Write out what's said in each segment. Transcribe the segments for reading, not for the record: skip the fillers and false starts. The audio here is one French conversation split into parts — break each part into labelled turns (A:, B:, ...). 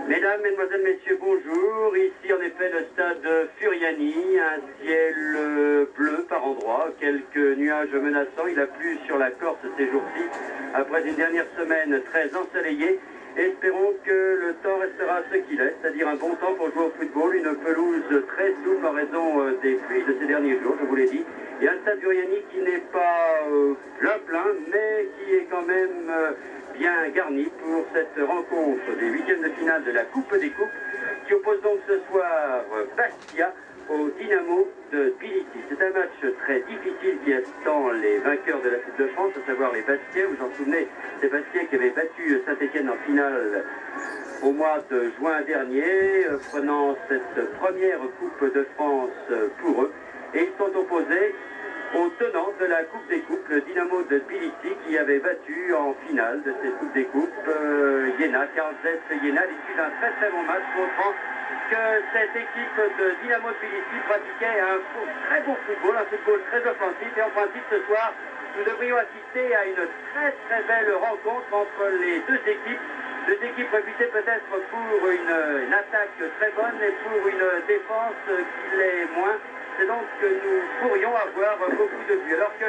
A: Mesdames, Mesdemoiselles, Messieurs, bonjour. Ici, en effet, le stade Furiani, un ciel bleu par endroits, quelques nuages menaçants. Il a plu sur la Corse ces jours-ci, après une dernière semaine très ensoleillée. Espérons que le temps restera ce qu'il est, c'est-à-dire un bon temps pour jouer au football, une pelouse très souple en raison des pluies de ces derniers jours, je vous l'ai dit. Et un stade Furiani qui n'est pas plein, mais qui est quand même bien garni pour cette rencontre des huitièmes de finale de la Coupe des Coupes, qui oppose donc ce soir Bastia au Dynamo de Tbilissi. C'est un match très difficile qui attend les vainqueurs de la Coupe de France, à savoir les Bastiais. Vous vous en souvenez, ces Bastiais qui avaient battu Saint-Etienne en finale au mois de juin dernier, prenant cette première Coupe de France pour eux. Et ils sont opposés au tenant de la Coupe des Coupes, le Dynamo de Tbilissi, qui avait battu en finale de cette Coupe des Coupes Iéna, Karlsruhe Iéna, à l'issue d'un très bon match, montrant que cette équipe de Dynamo de Tbilissi pratiquait un très bon football, un football très offensif. Et en principe, ce soir, nous devrions assister à une très belle rencontre entre les deux équipes réputées peut-être pour une attaque très bonne et pour une défense qui l'est moins. C'est donc que nous pourrions avoir beaucoup de buts. Alors que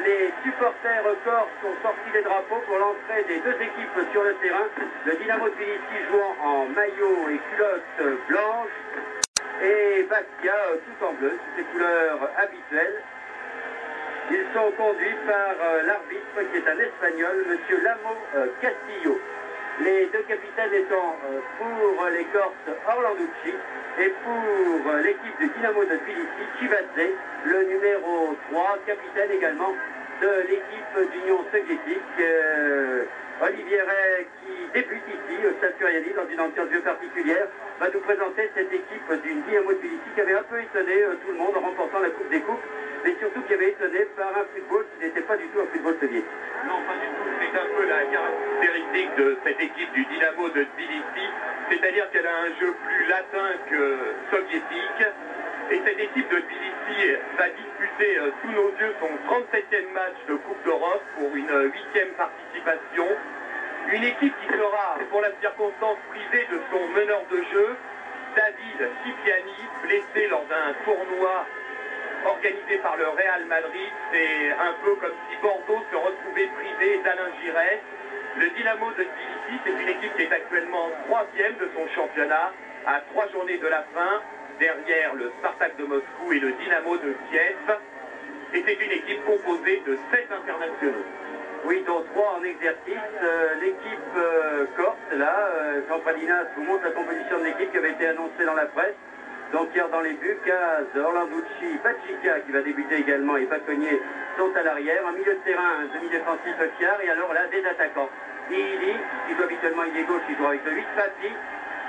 A: les supporters corses ont sorti les drapeaux pour l'entrée des deux équipes sur le terrain. Le Dynamo de Tbilissi jouant en maillot et culotte blanche et Bastia tout en bleu, toutes les couleurs habituelles. Ils sont conduits par l'arbitre qui est un Espagnol, M. Lamo Castillo. Les deux capitaines étant pour les Corses Orlanducci et pour l'équipe du Dynamo de Tbilissi, Chivadze, le numéro 3, capitaine également de l'équipe d'Union soviétique. Olivier Ray, qui débute ici au Stade Furiani dans une ambiance bien particulière, va nous présenter cette équipe du Dynamo de Tbilissi qui avait un peu étonné tout le monde en remportant la Coupe des Coupes, mais surtout qui avait étonné par un football qui n'était pas du tout un football soviétique.
B: Non, pas du tout. C'est un peu la caractéristique de cette équipe du Dynamo de Tbilissi, c'est-à-dire qu'elle a un jeu plus latin que soviétique. Et cette équipe de Tbilissi va disputer sous nos yeux son 37e match de Coupe d'Europe pour une 8e participation. Une équipe qui sera, pour la circonstance, privée de son meneur de jeu, David Cipriani, blessé lors d'un tournoi organisé par le Real Madrid. C'est un peu comme si Bordeaux se retrouvait privé d'Alain Giresse. Le Dynamo de Tbilissi, c'est une équipe qui est actuellement 3e de son championnat, à 3 journées de la fin, derrière le Spartak de Moscou et le Dynamo de Kiev. Et c'est une équipe composée de 7 internationaux.
A: Oui, dont 3 en exercice. L'équipe corse, là, Jean Pradinas vous montre la composition de l'équipe qui avait été annoncée dans la presse. Donc hier dans les buts, Caz, Orlanducci, Pachica qui va débuter également et Paconier sont à l'arrière. En milieu de terrain, un demi-défensif Fiar et alors là, des attaquants. Ili, qui joue habituellement il est gauche, il joue avec le 8, Papi,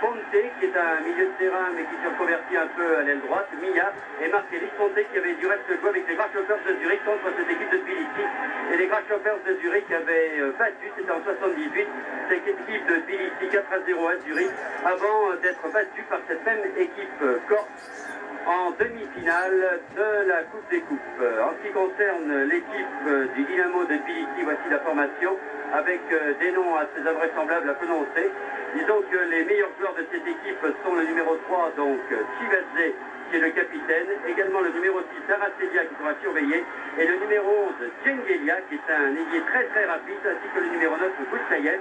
A: Ponte qui est un milieu de terrain mais qui se reconvertit un peu à l'aile droite, Mia et Marcelli. Ponte qui avait du reste joué avec les Grasshoppers de Zurich contre cette équipe de Tbilissi. Et les Grasshoppers de Zurich avaient battu, c'était en 78, cette équipe de Tbilissi 4-0 à Zurich, avant d'être battue par cette même équipe corse en demi-finale de la Coupe des Coupes. En ce qui concerne l'équipe du Dynamo de Tbilissi, voici la formation avec des noms assez invraisemblables à prononcer. Disons que les meilleurs joueurs de cette équipe sont le numéro 3, donc Chivadze, qui est le capitaine, également le numéro 6, Aracelia, qui sera surveillé, et le numéro 11, Djengelia, qui est un ailier très rapide, ainsi que le numéro 9, Boutsaïev.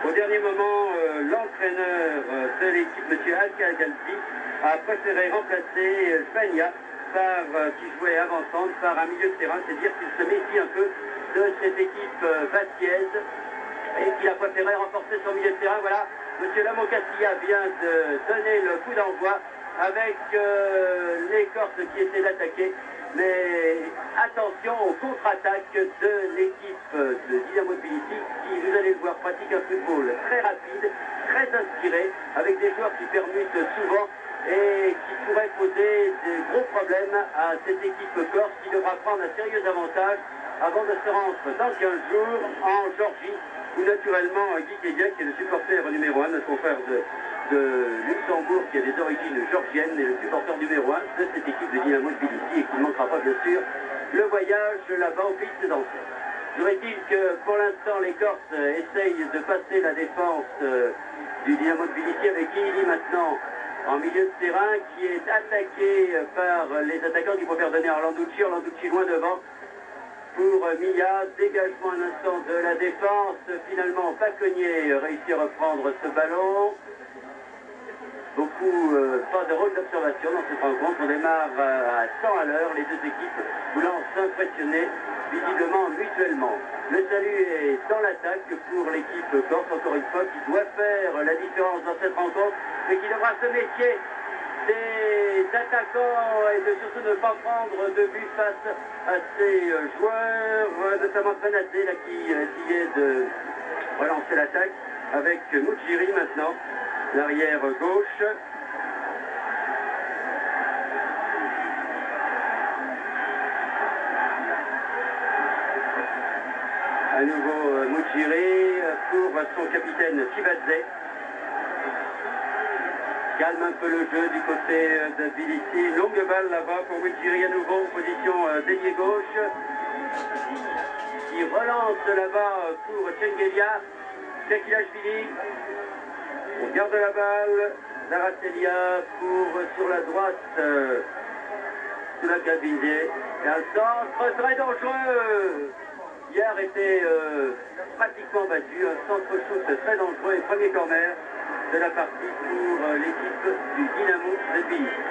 A: Au dernier moment, l'entraîneur de l'équipe, M. Al-Khalgalzi, a préféré remplacer Spagna, qui jouait avant-centre, par un milieu de terrain, c'est-à-dire qu'il se méfie un peu de cette équipe bastiaise et qu'il a préféré renforcer son milieu de terrain. Voilà, M. Lamo Castilla vient de donner le coup d'envoi avec les Corses qui essaient d'attaquer. Mais attention aux contre-attaques de l'équipe de Dynamo de Tbilissi qui, vous allez le voir, pratique un football très rapide, très inspiré, avec des joueurs qui permutent souvent et qui pourrait poser des gros problèmes à cette équipe corse qui devra prendre un sérieux avantage avant de se rendre dans 15 jours en Géorgie, où naturellement Guy Kedia, qui est le supporter numéro 1, notre confrère de Luxembourg, qui a des origines georgiennes, et le supporter numéro 1 de cette équipe de Dynamo de Tbilissi, et qui ne manquera pas bien sûr le voyage là-bas au pays d'Anse. J'aurais dit que pour l'instant les Corses essayent de passer la défense du Dynamo de Tbilissi avec Ili maintenant en milieu de terrain qui est attaqué par les attaquants qui préfèrent donner à Orlanducci. Orlanducci loin devant pour Milla. Dégagement un instant de la défense. Finalement, Bacconnier réussit à reprendre ce ballon. Beaucoup, pas de rôle d'observation dans cette rencontre. On démarre à 100 à l'heure. Les deux équipes voulant s'impressionner visiblement mutuellement. Le salut est dans l'attaque pour l'équipe corse, encore une fois, qui doit faire la différence dans cette rencontre, mais qui devra se méfier des attaquants et de surtout ne pas prendre de but face à ces joueurs, notamment Fanazé là, qui essayait de relancer l'attaque avec Mujiri maintenant, l'arrière gauche. À nouveau Mujiri pour son capitaine Sivadze. Calme un peu le jeu du côté de Tbilissi. Longue balle là-bas pour Mujiri à nouveau, position d'ailier gauche. Qui relance là-bas pour Tchengelia. Tekilashvili. On garde la balle. Daratelia pour sur la droite. Sous la cabine. Et un centre très dangereux. Hier était pratiquement battu. Un centre-shoot très dangereux et premier corner de la partie pour l'équipe du Dynamo de Tbilissi.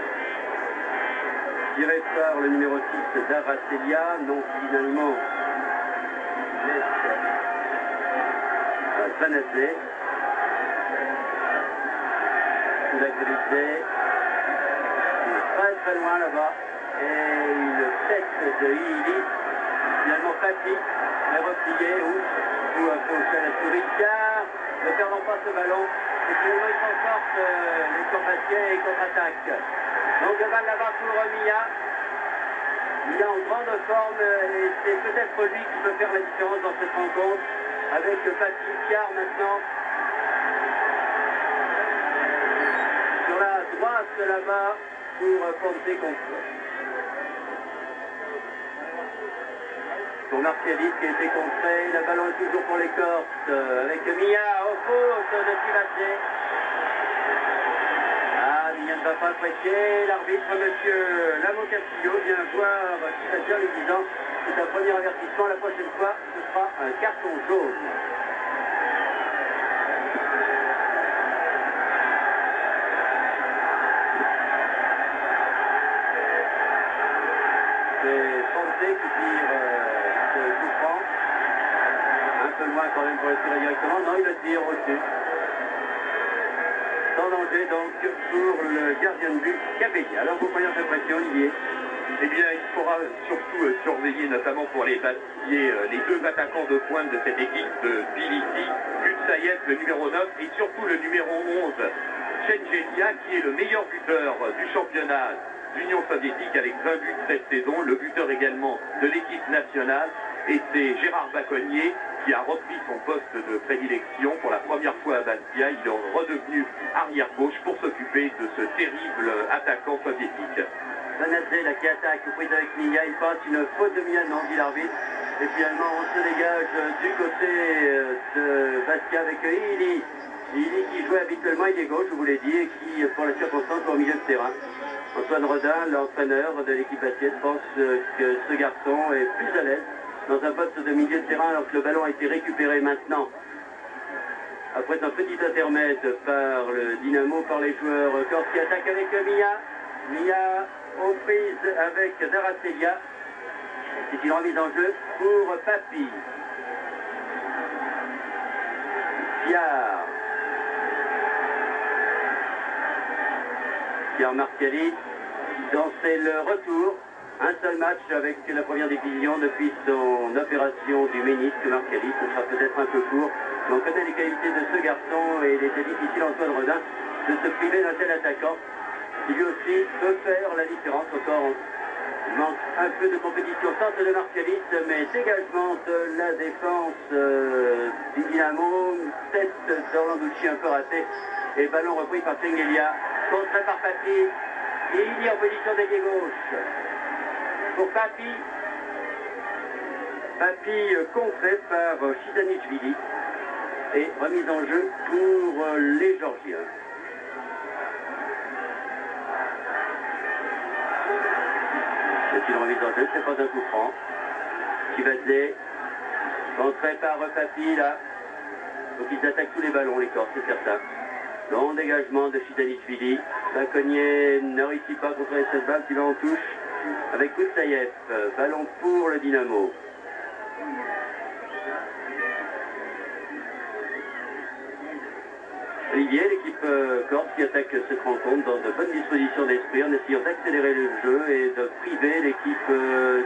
A: Tiré par le numéro 6 d'Aracelia, non finalement Fanazé. Sous la grisée, très loin là-bas, et une tête de Ili, finalement Fati, mais replié, ou un peu au Richard, ne perdant pas ce ballon. Et finalement, ils s'en sortent, les combatiers et contre-attaquent. Donc, de balle là-bas pour Milla. Milla en grande forme, et c'est peut-être lui qui peut faire la différence dans cette rencontre. Avec Patrick Chiar maintenant. Sur la droite là-bas pour Ponte contre. Pour Martialis qui a été contré, le ballon est toujours pour les Corses, avec Milla au faute de Sivadze. Ah, Milla ne va pas prêcher, l'arbitre, monsieur Lamo Castillo, vient voir Sivadze en lui disant c'est un premier avertissement, la prochaine fois ce sera un carton jaune. C'est Ponte qui tire coup franc. Un peu loin quand même pour le tirer directement. Non, il le tire au-dessus. Sans danger donc pour le gardien de but Capelli. Alors vos premières impressions, Olivier?
B: Eh bien, il faudra surtout surveiller, notamment pour les deux attaquants de pointe de cette équipe de Tbilissi, Gutsayev, le numéro 9, et surtout le numéro 11, Tchengelia, qui est le meilleur buteur du championnat d'Union soviétique avec 20 buts cette saison, le buteur également de l'équipe nationale, et c'est Gérard Bacconnier qui a repris son poste de prédilection pour la première fois à Bastia. Il est redevenu arrière-gauche pour s'occuper de ce terrible attaquant soviétique.
A: Fanazé là qui attaque, prise avec Milla, il passe une faute de Milla, non dit l'arbitre. Et finalement on se dégage du côté de Bastia avec Ili. Ili qui jouait habituellement, il est gauche, je vous l'ai dit, et qui pour la circonstance est au milieu de terrain. Antoine Rodin, l'entraîneur de l'équipe bastiaise, pense que ce garçon est plus à l'aise dans un poste de milieu de terrain alors que le ballon a été récupéré maintenant. Après un petit intermède par le Dynamo, par les joueurs corse qui attaquent avec Milla. Milla aux prises avec Daratelia. C'est une remise en jeu pour Papi. Pierre Martialis, dont c'est le retour. Un seul match avec la première division depuis son opération du ménisque. Martialis, ce sera peut-être un peu court. Mais on connaît les qualités de ce garçon et il était difficile, Antoine Rodin, de se priver d'un tel attaquant. Qui lui aussi peut faire la différence. Encore, il manque un peu de compétition. Centre de Martialis, mais dégagement de la défense du Dynamo. Tête d'Orlanducci un peu ratée. Et ballon repris par Tchengelia. Contré par Papi. Et il est en position d'ailier gauche. Pour Papi. Papi contré par Chizanichvili. Et remise en jeu pour les Georgiens. Géorgien. C'est une remise en jeu, c'est pas un coup franc. Chivadze, entré par Papi là. Donc ils attaquent tous les ballons, les Corses, c'est certain. Long dégagement de Chidanishvili. Bacognier ne réussit pas contre cette balle qui va en touche avec Goutsaïev. Ballon pour le Dynamo. Olivier, l'équipe corse qui attaque cette rencontre dans de bonnes dispositions d'esprit en essayant d'accélérer le jeu et de priver l'équipe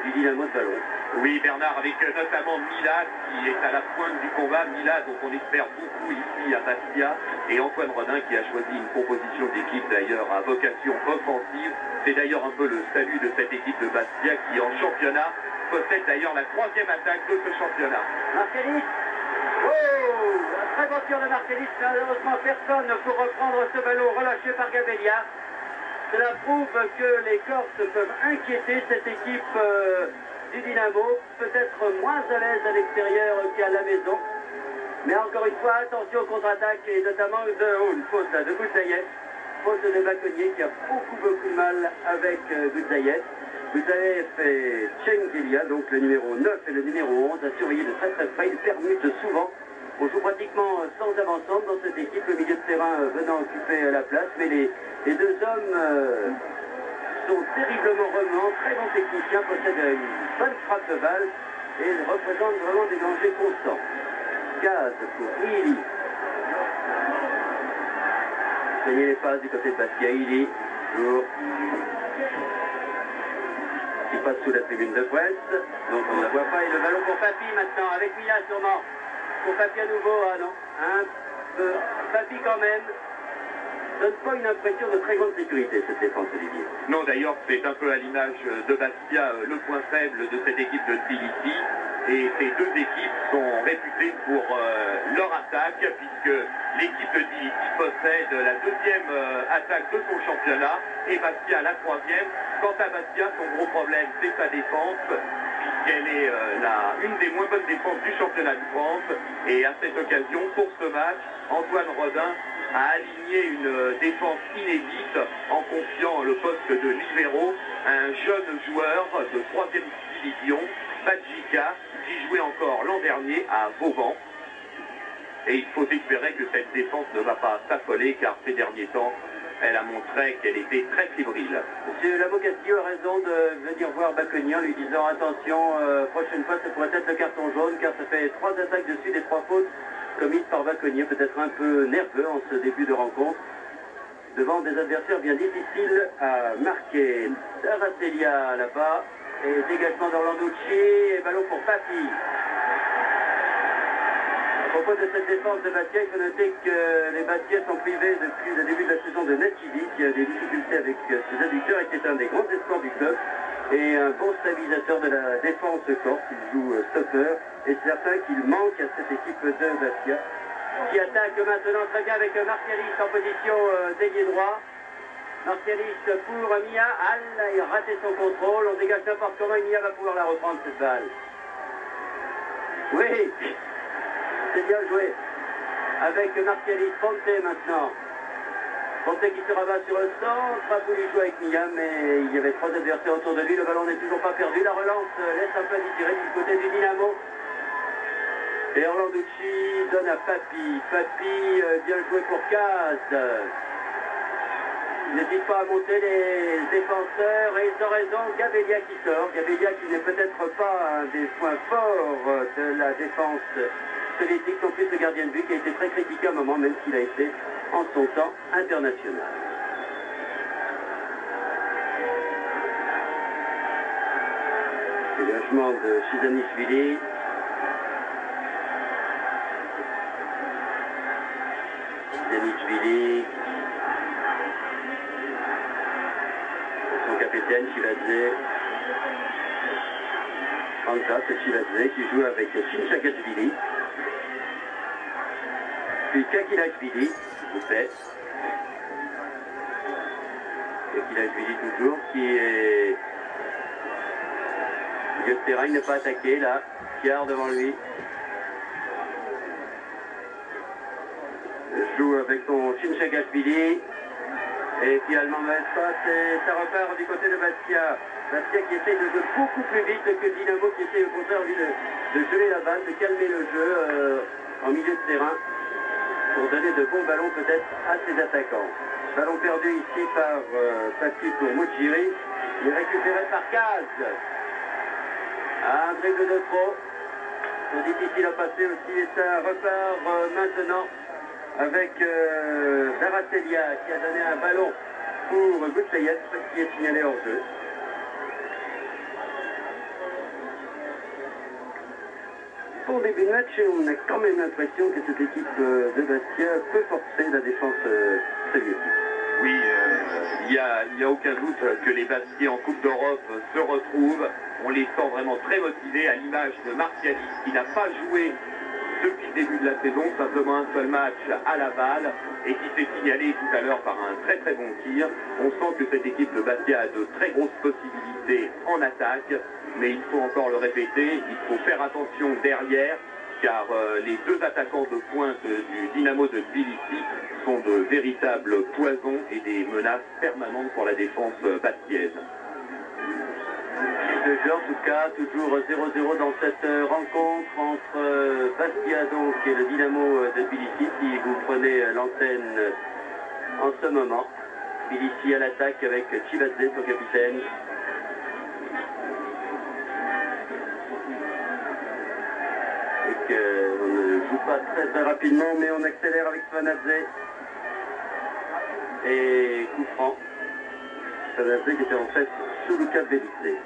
A: du Dynamo de ballon.
B: Oui, Bernard, avec notamment Mila qui est à la pointe du combat. Mila, dont on espère beaucoup ici à Bastia, et Antoine Rodin qui a choisi une composition d'équipe d'ailleurs à vocation offensive. C'est d'ailleurs un peu le salut de cette équipe de Bastia qui en championnat possède d'ailleurs la 3e attaque de ce championnat.
A: Marcelis. Oh, un très bon tir de Marcelis, malheureusement personne pour reprendre ce ballon relâché par Gabelia. Cela prouve que les Corses peuvent inquiéter cette équipe du Dynamo, peut-être moins à l'aise à l'extérieur qu'à la maison. Mais encore une fois, attention aux contre-attaques et notamment une faute de Goutsaïev, faute de Bacognier qui a beaucoup de mal avec Goutsaïev. Goutsaïev et Tchengelia, donc le numéro 9 et le numéro 11, à surveiller de très près. Ils permutent souvent. On joue pratiquement sans avant-centre dans cette équipe, le milieu de terrain venant occuper la place, mais les deux hommes sont terriblement remuants, très bons techniciens, possèdent une bonne frappe de balle et représentent vraiment des dangers constants. Gaz pour Ili. Gagner les passes du côté de Bastia. Ili, toujours. Qui passe sous la tribune de presse, donc on ne la voit pas. Et le ballon pour Papi maintenant, avec Mila sûrement. Pour Papi à nouveau, ah non, un peu. Papi quand même. Donne pas une impression de très grande sécurité cette défense, Olivier.
B: Non, d'ailleurs, c'est un peu à l'image de Bastia le point faible de cette équipe de Tbilissi. Et ces deux équipes sont réputées pour leur attaque, puisque l'équipe de Tbilissi possède la 2e attaque de son championnat et Bastia la 3e. Quant à Bastia, son gros problème, c'est sa défense, puisqu'elle est une des moins bonnes défenses du championnat de France. Et à cette occasion, pour ce match, Antoine Rodin a aligné une défense inédite en confiant le poste de libéro à un jeune joueur de 3e division, Badjika, qui jouait encore l'an dernier à Vauban. Et il faut espérer que cette défense ne va pas s'affoler, car ces derniers temps, elle a montré qu'elle était très fébrile.
A: Monsieur Lamocastillo a raison de venir voir Bacognier en lui disant attention, prochaine fois ça pourrait être le carton jaune, car ça fait 3 attaques dessus des 3 fautes commises par Bacognier, peut-être un peu nerveux en ce début de rencontre, devant des adversaires bien difficiles à marquer. Saratelia là-bas, et dégagement d'Orlanducci, et ballon pour Papi. À propos de cette défense de Bastia, il faut noter que les Bastiais sont privés depuis le début de la saison de Nativi, qui a des difficultés avec ses adducteurs et qui est un des grands espoirs du club et un bon stabilisateur de la défense corse. Il joue stopper et c'est certain qu'il manque à cette équipe de Bastia qui attaque maintenant très bien avec Martialis en position d'ailier droit. Martialis pour Mia. Il a raté son contrôle. On dégage n'importe comment et Mia va pouvoir la reprendre cette balle. Oui, c'est bien joué. Avec Martialis, Fonte maintenant. Fonte qui se rabat sur le centre, a voulu jouer avec Mia, mais il y avait 3 adversaires autour de lui. Le ballon n'est toujours pas perdu. La relance laisse un peu tirer du côté du Dynamo. Et Orlanducci donne à Papi. Papi, bien joué pour Caz. N'hésite pas à monter les défenseurs et ils ont raison. Gabelia qui sort. Gabelia qui n'est peut-être pas un des points forts de la défense soviétique, non plus le gardien de but qui a été très critiqué à un moment, même s'il a été en son temps international. Dégagement de Chidanishvili. Chidanishvili. Son capitaine Chivadze. Anta, c'est Chivadze qui joue avec Chinchakashvili. Puis Kakilashvili, s'il vous plaît. Kakilashvili toujours, qui est milieu de terrain, il n'est pas attaqué là. Kiar devant lui. Le joue avec son Chinchagashvili. Et finalement, ça repart du côté de Bastia. Bastia qui essaye de jouer beaucoup plus vite que Dynamo, qui essaye au contraire de geler la balle, de calmer le jeu en milieu de terrain pour donner de bons ballons peut-être à ses attaquants. Ballon perdu ici par Pati pour Mujiri. Il est récupéré par Kaz. Un dribble de trop. C'est difficile à passer aussi et ça repart maintenant avec Daratelia qui a donné un ballon pour Goutsayev qui est signalé hors jeu. Pour le début de match, on a quand même l'impression que cette équipe de Bastia peut forcer la défense soviétique.
B: Oui, il n'y a aucun doute que les Bastiais en Coupe d'Europe se retrouvent. On les sent vraiment très motivés, à l'image de Martialis qui n'a pas joué depuis le début de la saison, simplement un seul match à Laval et qui s'est signalé tout à l'heure par un très très bon tir. On sent que cette équipe de Bastia a de très grosses possibilités en attaque, mais il faut encore le répéter, il faut faire attention derrière, car les deux attaquants de pointe du Dynamo de Tbilissi sont de véritables poisons et des menaces permanentes pour la défense bastiaise.
A: De jeu en tout cas, toujours 0-0 dans cette rencontre entre Bastia donc et le Dynamo de Tbilissi, si vous prenez l'antenne en ce moment. Tbilissi à l'attaque avec Chivadze, son capitaine. Et qu'on ne joue pas très très rapidement, mais on accélère avec Svanadze. Et coup franc. Svanadze qui était en fait sous Luca Belice.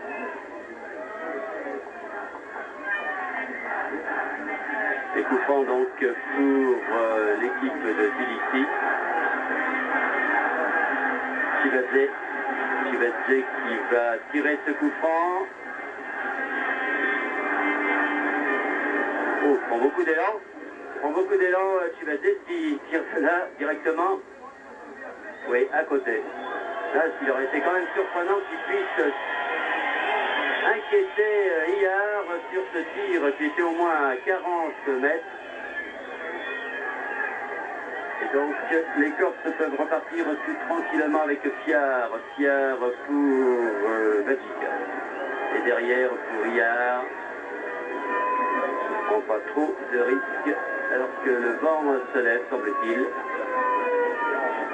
A: Et coup franc donc pour l'équipe de Tbilissi. Chivadze qui va tirer ce coup franc. Oh, prend beaucoup d'élan. Chivadze qui tire là directement. Oui, à côté. Là, il aurait été quand même surprenant qu'il puisse inquiéter Iyar sur ce tir qui était au moins à 40 mètres. Et donc, les Corses peuvent repartir tout tranquillement avec Fiar. Fiar pour Magica. Et derrière pour Iyar. On ne prend pas trop de risques alors que le vent se lève, semble-t-il.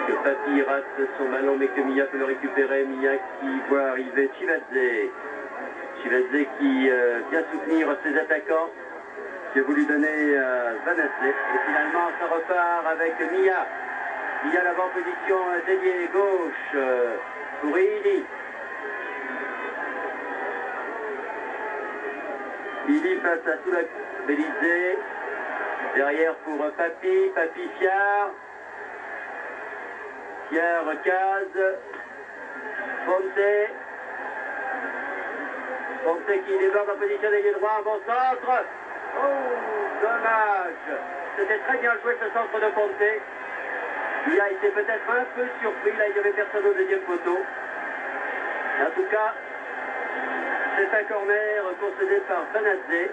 A: Que Papi rate son ballon mais que Mia peut le récupérer. Mia qui voit arriver Chivadze. Chivadze qui vient soutenir ses attaquants, qui a voulu donner à Svanadze. Et finalement ça repart avec Mia. Mia l'avant-position déliée gauche pour Ili. Ili face à Soulak Belize. Derrière pour Papi. Papi Fiar. Fiar Kaz. Fonte. Fonte qui déborde en position d'ailier droit, un bon centre. Oh, dommage. C'était très bien joué ce centre de Fonte. Il a été peut-être un peu surpris, là il n'y avait personne au deuxième poteau. En tout cas, c'est un corner concédé par Svanadze.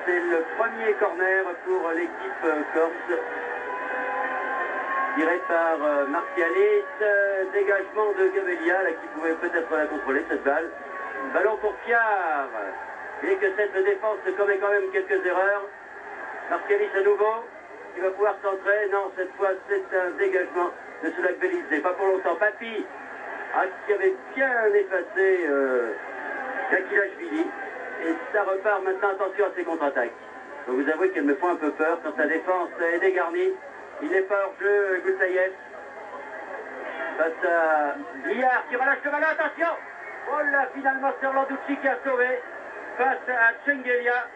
A: C'est le premier corner pour l'équipe corse. Tiré par Martialis. Dégagement de Gabelia, là, qui pouvait peut-être la contrôler cette balle. Ballon pour Fiar. Et que cette défense commet quand même quelques erreurs. Martialis à nouveau. Il va pouvoir centrer. Non, cette fois c'est un dégagement de Soulak Belize. Pas pour longtemps. Papi, qui avait bien effacé Kakilashvili. Et ça repart maintenant. Attention à ses contre-attaques. Donc vous avouez qu'elle me fait un peu peur quand sa défense est dégarnie. Il n'est pas hors jeu, Goutsayev. Face à Liard qui relâche le ballon. Attention! Oh là, finalement c'est Orlanducci qui a sauvé. Face à Tchengelia.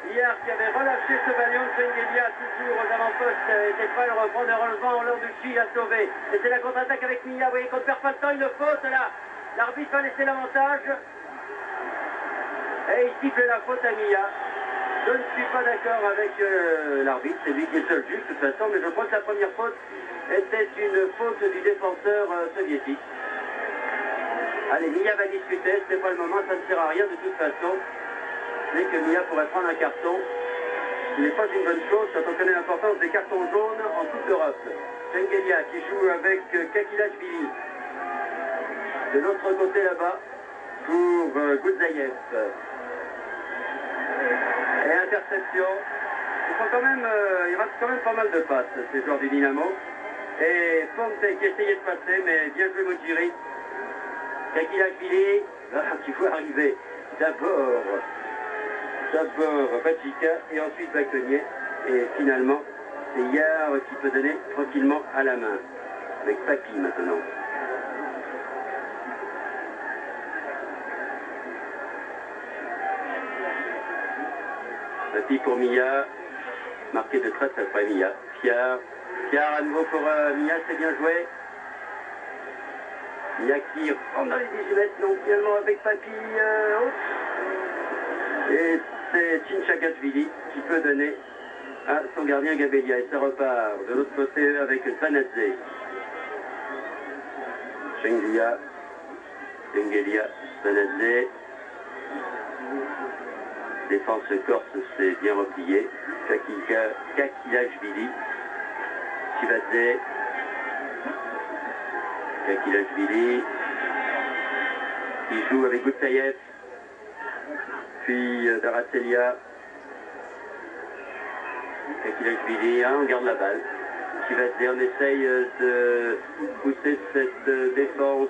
A: Hier qui avait relâché ce ballon, Tchengelia toujours aux avant-postes était prêt à le reprendre. Heureusement, Orlanducci a sauvé. Et c'est la contre-attaque avec Mia. Vous voyez qu'on ne perd pas le temps, une faute là. L'arbitre va laisser l'avantage. Et il siffle la faute à Mia. Je ne suis pas d'accord avec l'arbitre, c'est lui qui est seul juge de toute façon, mais je crois que la première faute était une faute du défenseur soviétique. Allez, Mia va discuter, ce n'est pas le moment, ça ne sert à rien de toute façon. C'est que Mia pourrait prendre un carton. Ce n'est pas une bonne chose quand on connaît l'importance des cartons jaunes en toute l'Europe. Chengelia qui joue avec Kakilashvili. De l'autre côté là-bas, pour Goudzaïev. Et interception. Il rate quand même pas mal de passes, ces joueurs du Dynamo. Et Ponte qui essayait de passer, mais bien joué Mojiri. Kakilashvili, qui voit arriver d'abord Bachika et ensuite Baconnier. Et finalement, c'est Yar qui peut donner tranquillement à la main. Avec Papi maintenant. Papi pour Mia. Marqué de trace après Mia. Fiard à nouveau pour Mia, c'est bien joué. Mia qui rentre dans les 18 mètres, non, finalement avec Papi. Et c'est Chinchagashvili qui peut donner à son gardien Gabelia. Et ça repart de l'autre côté avec Zanadze. Chengelia, Zanadze. Défense corse s'est bien repliée. Kakilashvili. Chivadze. Kakilashvili. Qui joue avec Goudzaïev. Puis Daratelia. Kakilashvili. On garde la balle. Chivadze, on essaye de pousser cette défense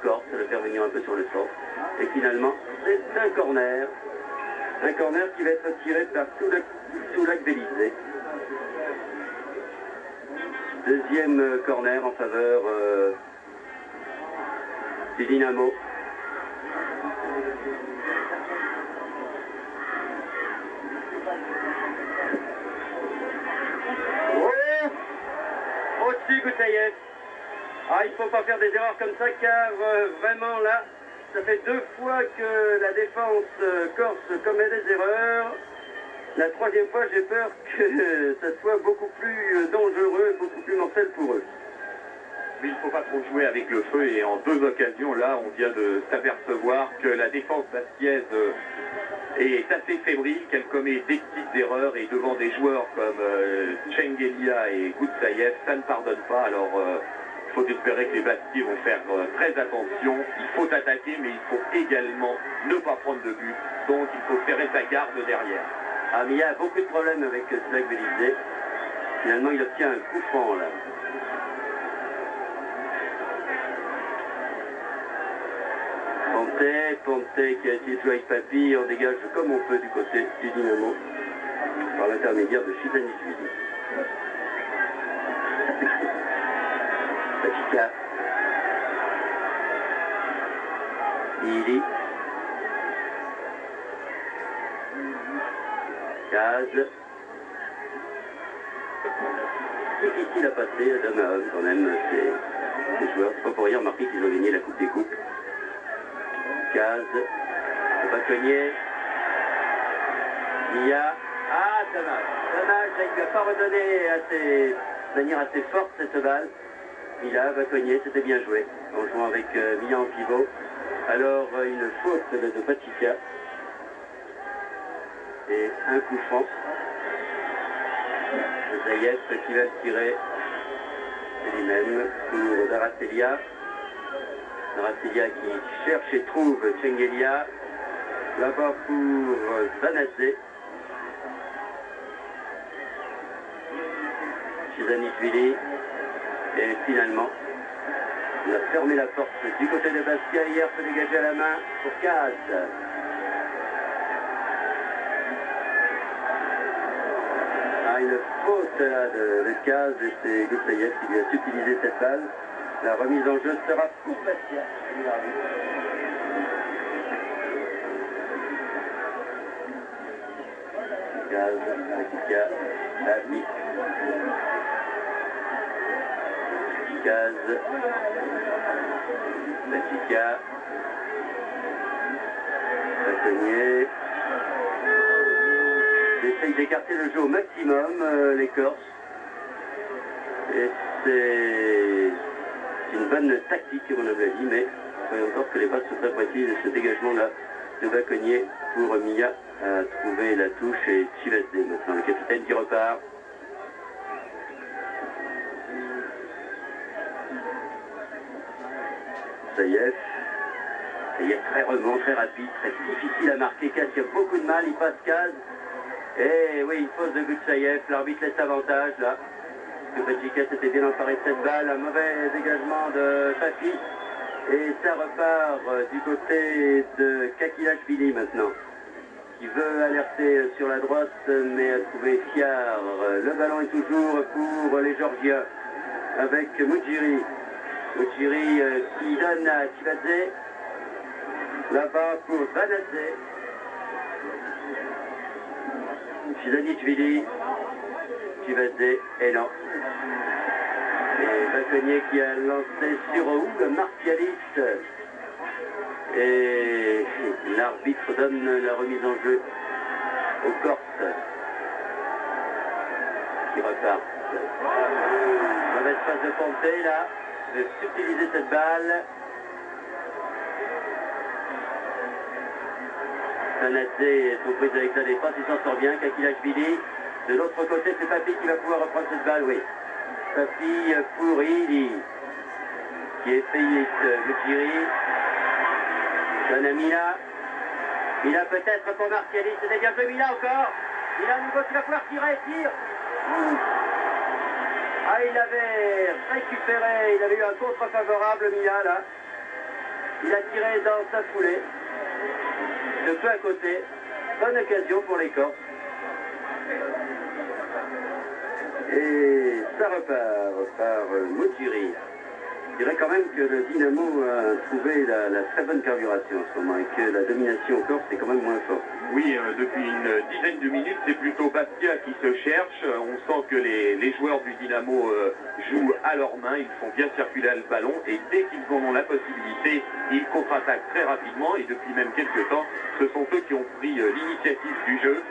A: corse, de le faire venir un peu sur le centre. Et finalement, c'est un corner. Un corner qui va être tiré par Soulac Bélizé. Deuxième corner en faveur du Dynamo. Au-dessus Goudzaïev. Il ne faut pas faire des erreurs comme ça car vraiment là, ça fait 2 fois que la défense corse commet des erreurs. La 3e fois, j'ai peur que ça soit beaucoup plus dangereux, beaucoup plus mortel pour eux.
B: Mais il ne faut pas trop jouer avec le feu et en 2 occasions, là, on vient de s'apercevoir que la défense bastiaise est assez fébrile, qu'elle commet des petites erreurs et devant des joueurs comme Chengelia et Goudzaïev, ça ne pardonne pas. Alors, il faut espérer que les Bastiers vont faire très attention. Il faut attaquer, mais il faut également ne pas prendre de but. Donc, il faut serrer sa garde derrière.
A: Mais il y a beaucoup de problèmes avec Soulac Bélizé. Finalement, il obtient un coup franc, là. Ponte qui a essayé de jouer avec Papi, on dégage comme on peut du côté du Dynamo, par l'intermédiaire de Chizanishvili. Bachika. Ili. Kaz. Difficile à passer, d'homme à homme quand même, ces joueurs. C'est pas pour rien remarquer qu'ils ont gagné la Coupe des Coupes. Kaz. Baconnier. Mia. Dommage, il ne lui a pas redonné de manière assez forte cette balle. Mia, Baconnier, c'était bien joué. En jouant avec Mia en pivot. Alors une faute de Bachika. Et un coup franc. Zayev qui va le tirer. C'est lui-même pour Daratelia. Daratelia qui cherche et trouve Chengelia. Là-bas pour Zanadze. Chizanishvili. Et finalement, on a fermé la porte du côté de Bastia. Hier peut dégager à la main pour Kaz. Une faute là, de Kaz et c'est Goudzaïev qui lui a utilisé cette balle. La remise en jeu sera pour Bastia. Kaz, Bachika, Papi. Kaz, Bachika, Baconnier. J'essaye d'écarter le jeu au maximum, les Corses. Et c'est une bonne tactique, comme on avait dit, mais voyons encore que les passes sont très précises et ce dégagement-là de Baconnier pour Mia a trouvé la touche et Chivazé maintenant, le capitaine qui repart. Saïef très rebond, très rapide, très difficile à marquer. Kaz qui a beaucoup de mal, il passe Kaz. Et oui, une fausse de but de Saïef, l'arbitre laisse avantage là. Parce que Badjika s'était bien emparé de cette balle, un mauvais dégagement de Papi. Et ça repart du côté de Kakilashvili maintenant, qui veut alerter sur la droite, mais a trouvé Fiar. Le ballon est toujours pour les Georgiens, avec Mujiri. Mujiri qui donne à Chivadze. Là-bas pour Banadze. Chizanichvili. Chivadze, et non. Et Baconnier qui a lancé sur Raoul, Martialis. Et l'arbitre donne la remise en jeu au Corse qui repart. Mauvaise passe de Ponté là, de subtiliser cette balle. Sanadze est aux prises avec sa défense, il s'en sort bien. Kakilashvili. De l'autre côté, c'est Papi qui va pouvoir reprendre cette balle, oui. Papi pour Ili, qui est payé Mujiri. Donne à Mila. Mila peut-être pour Martialis, c'est bien joué Mila encore. Mila à nouveau qui va pouvoir tirer, tire. Ah, il avait récupéré, il avait eu un contre favorable Mila là. Il a tiré dans sa foulée. De peu à côté. Bonne occasion pour les Corses. Et ça repart par Mujiri. Je dirais quand même que le Dynamo a trouvé la très bonne carburation en ce moment et que la domination corse est quand même moins forte.
B: Oui, depuis une dizaine de minutes, c'est plutôt Bastia qui se cherche. On sent que les joueurs du Dynamo jouent à leurs mains, ils font bien circuler le ballon et dès qu'ils en ont la possibilité, ils contre-attaquent très rapidement et depuis même quelques temps, ce sont eux qui ont pris l'initiative du jeu.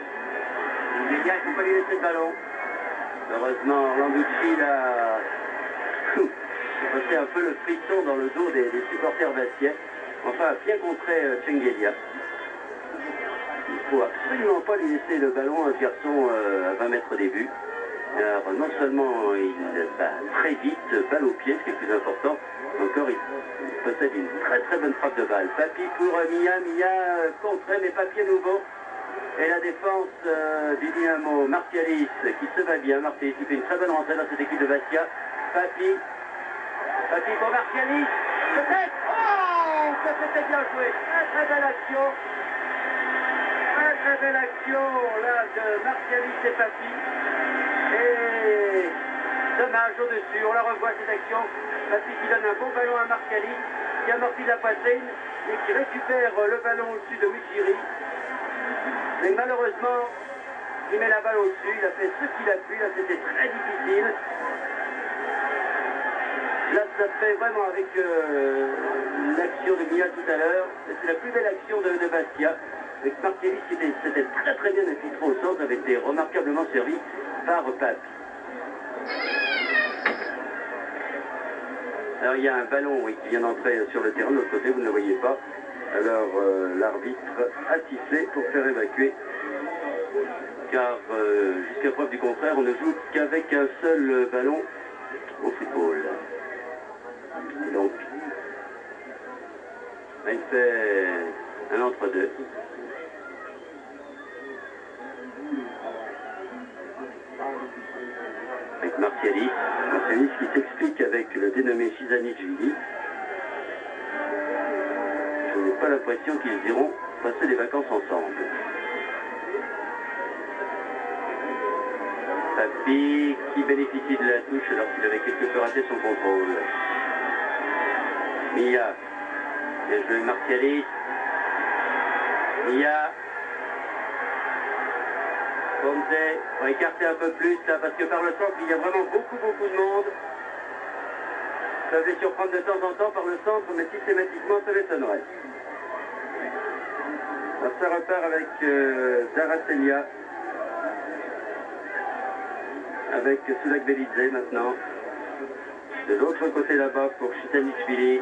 A: Il ne faut pas lui laisser le ballon. Heureusement, Landucci l'a passé un peu le frisson dans le dos des supporters bastiais. Enfin, a bien contré Tchengelia. Il ne faut absolument pas lui laisser le ballon à un garçon à 20 mètres des buts. Alors, non seulement il va très vite, balle au pied, ce qui est le plus important, encore il possède une très bonne frappe de balle. Papi pour Mia, contré, mais Papi à nouveau. Et la défense du Dynamo, Martialis qui se va bien. Martialis qui fait une très bonne rentrée dans cette équipe de Bastia. Papi pour Martialis. Peut-être. Oh, ça c'était bien joué. Très belle action. Très belle action là de Martialis et Papi. Et dommage au-dessus. On la revoit cette action. Papi qui donne un bon ballon à Martialis, qui amortit la poitrine et qui récupère le ballon au-dessus de Mujiri. Mais malheureusement, il met la balle au-dessus, il a fait ce qu'il a pu, là c'était très difficile. Là ça se fait vraiment avec l'action de Mia tout à l'heure, c'est la plus belle action de Bastia. Avec Martialis qui s'était très bien infiltré au centre, avait été remarquablement servi par Papi. Alors il y a un ballon qui vient d'entrer sur le terrain, de l'autre côté vous ne le voyez pas. Alors l'arbitre a sifflé pour faire évacuer, car jusqu'à preuve du contraire, on ne joue qu'avec un seul ballon au football. Et donc, il fait un entre-deux. Avec Martialis qui s'explique avec le dénommé Chizanichvili. Je n'ai pas l'impression qu'ils iront passer des vacances ensemble. Papi qui bénéficie de la touche alors qu'il avait quelque peu raté son contrôle. Mia, bien joué Martialis. Mia. Ponte, on va écarter un peu plus là parce que par le centre il y a vraiment beaucoup de monde. Ça va les surprendre de temps en temps par le centre, mais systématiquement ça m'étonnerait. Alors ça repart avec Zaratelia, avec Sulak Belidze maintenant. De l'autre côté là-bas pour Chizanichvili.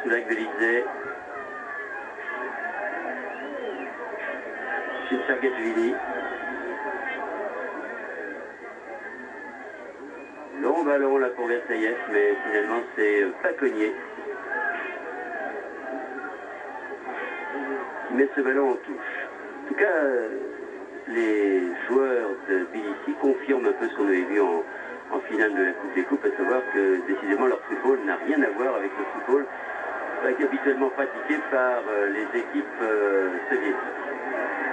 A: Sulak Belidze. Chinchagashvili. Long ballon là pour Versailles, mais finalement c'est Baconnier qui met ce ballon en touche. En tout cas, les joueurs de Tbilissi confirment un peu ce qu'on avait vu en finale de la Coupe des Coupes, à savoir que décidément leur football n'a rien à voir avec le football habituellement pratiqué par les équipes soviétiques.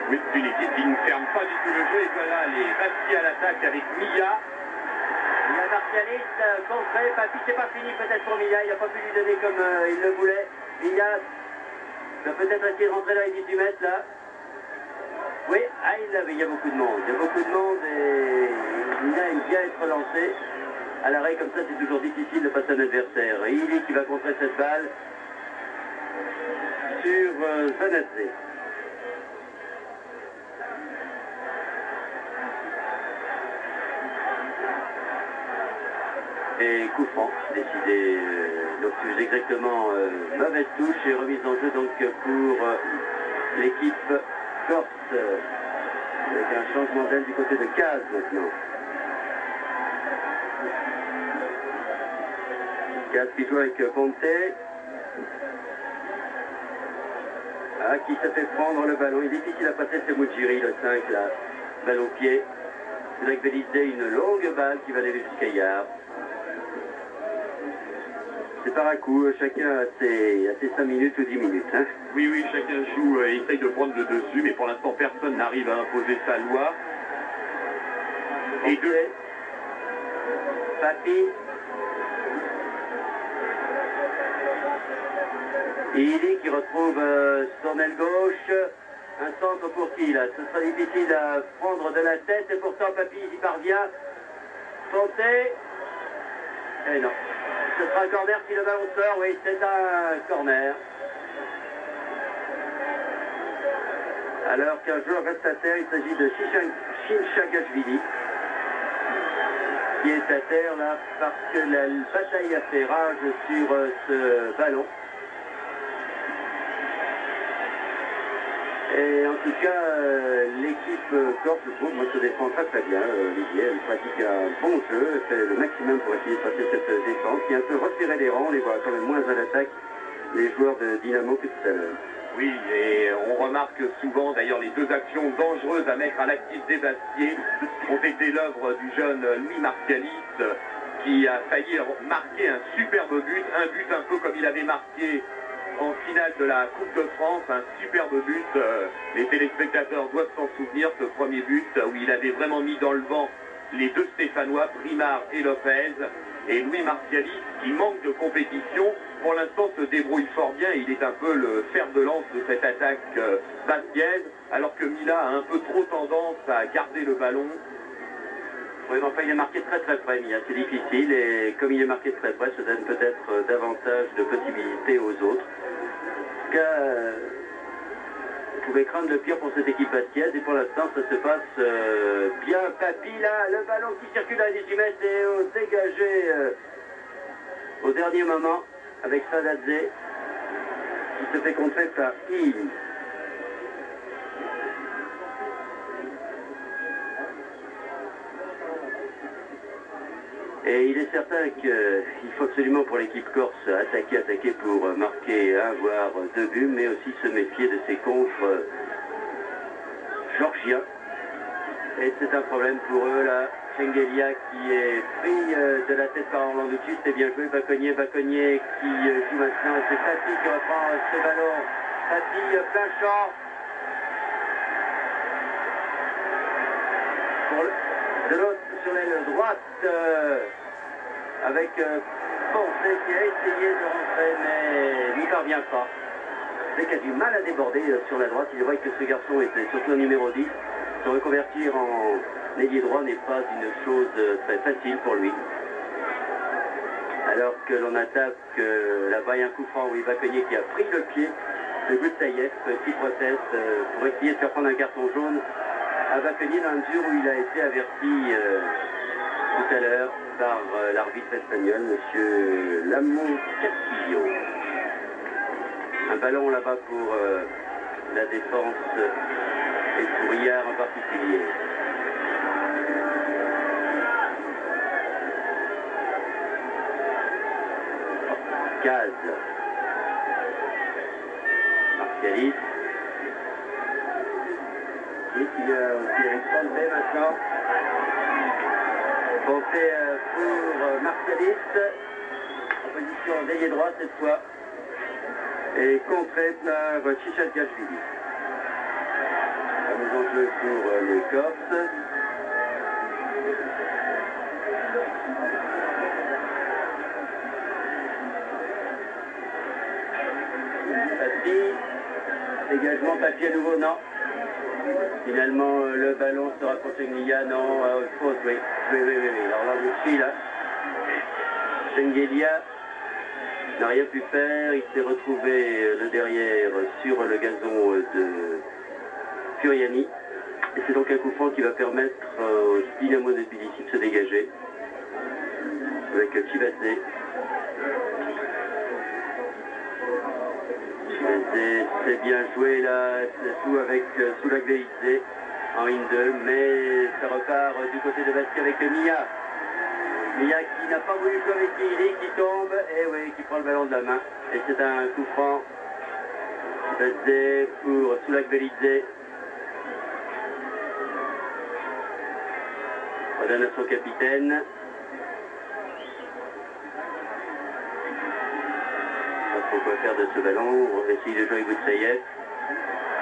B: Oui, c'est une équipe qui ne ferme pas du tout le jeu, et voilà les Bastiers à l'attaque avec Milla.
A: Milla martialiste, contré, Papy, c'est pas fini peut-être pour Milla, il n'a pas pu lui donner comme il le voulait. Milla va peut-être essayer de rentrer dans les 18 mètres là. Oui, il y a beaucoup de monde. Il y a beaucoup de monde et Milla aime bien être lancé. À l'arrêt comme ça, c'est toujours difficile de passer un adversaire. Et il est qui va contrer cette balle sur Zanadze. Et coup franc, décidé, donc plus exactement mauvaise touche et remise en jeu donc pour l'équipe corse, avec un changement d'aile du côté de Caz maintenant. Caz qui joue avec Ponte. Ah, qui se fait prendre le ballon. Il est difficile à passer, c'est Mujiri, le 5 là, balle au pied. C'est avec Bélizé une longue balle qui va aller jusqu'à Yard. C'est par un coup, chacun a ses 5 minutes ou 10 minutes. Hein.
B: Oui, oui, chacun joue et essaye de prendre le dessus, mais pour l'instant, personne n'arrive à imposer sa loi. Et deux.
A: Papy. Ili qui retrouve son aile gauche. Un centre pour qui là? Ce sera difficile à prendre de la tête et pourtant Papy y parvient. Santé. Et non. Ce sera un corner si le ballon sort, oui, c'est un corner. Alors qu'un joueur reste à terre, il s'agit de Chinchagashvili, qui est à terre là parce que la bataille a fait rage sur ce ballon. Et en tout cas, l'équipe corse, je trouve, moi, se défend très très bien. Olivier, elle pratique un bon jeu, elle fait le maximum pour essayer de passer cette défense, qui est un peu retiré des rangs, on les voit quand même moins à l'attaque, les joueurs de Dynamo que tout à l'heure.
B: Oui, et on remarque souvent, d'ailleurs, les deux actions dangereuses à mettre à l'actif des Bastiers ont été l'œuvre du jeune Louis Martialis, qui a failli marquer un superbe but, un but un peu comme il avait marqué en finale de la Coupe de France, un superbe but. Les téléspectateurs doivent s'en souvenir, ce premier but où il avait vraiment mis dans le vent les deux Stéphanois, Primard et Lopez. Et Louis Martialis, qui manque de compétition, pour l'instant se débrouille fort bien. Il est un peu le fer de lance de cette attaque bastiaise, alors que Milla a un peu trop tendance à garder le ballon.
A: Oui, mais enfin, il est marqué très très près, Milla. C'est difficile et comme il est marqué très près, ça donne peut-être davantage de possibilités aux autres. En tout cas, vous pouvez craindre le pire pour cette équipe bastiaise et pour l'instant, ça se passe bien. Papy, là, le ballon qui circule à 18 mètres et dégagé au dernier moment avec Sadadze qui se fait contrer par Il. Et il est certain qu'il faut absolument pour l'équipe corse attaquer pour marquer un voire deux buts, mais aussi se méfier de ses contres georgiens. Et c'est un problème pour eux là. Chengelia qui est pris de la tête par Orlandoudji, c'est bien joué. Baconnier qui joue maintenant. Et c'est Papy qui reprend ce ballon. Papy plein champ. De l'autre sur l'aile droite avec Ponce qui a essayé de rentrer mais il n'y parvient pas. C'est qu'il a du mal à déborder sur la droite. Il voit que ce garçon était surtout un numéro 10. Se reconvertir en ailier droit n'est pas une chose très facile pour lui. Alors que l'on attaque là-bas, il y a un coup franc où Baconnier qui a pris le pied de Goutaïev qui proteste pour essayer de faire prendre un carton jaune à Baconnier dans la mesure où il a été averti tout à l'heure par l'arbitre espagnol, M. Lamont Castillo. Un ballon là-bas pour la défense et Fourrière en particulier. Caz. Martialis. Et puis il y a aussi Eric Ponté maintenant. Ponté pour Martialis. En position d'ailier droit cette fois. Et contré par Tchichalkashvili. Fameux enjeu pour les Corses. Dégagement papier nouveau, non. Finalement, le ballon sera pour Chengelia, non. Faute, oui. Oui. Alors là, Lucci, là. Chengelia n'a rien pu faire. Il s'est retrouvé le derrière sur le gazon de Furiani. Et c'est donc un coup franc qui va permettre au Dynamo de Tbilissi de se dégager. Avec Chivadze. C'est bien joué là, c'est tout avec Soulagveidze en ligne 2, mais ça repart du côté de Bastia avec Mia. Mia qui n'a pas voulu jouer avec Kili, qui tombe, et oui, qui prend le ballon de la main. Et c'est un coup franc. Bastia pour Soulagveidze. Redonne à son capitaine. Quoi faire de ce ballon, on va essayer de jouer avec Boutsaïev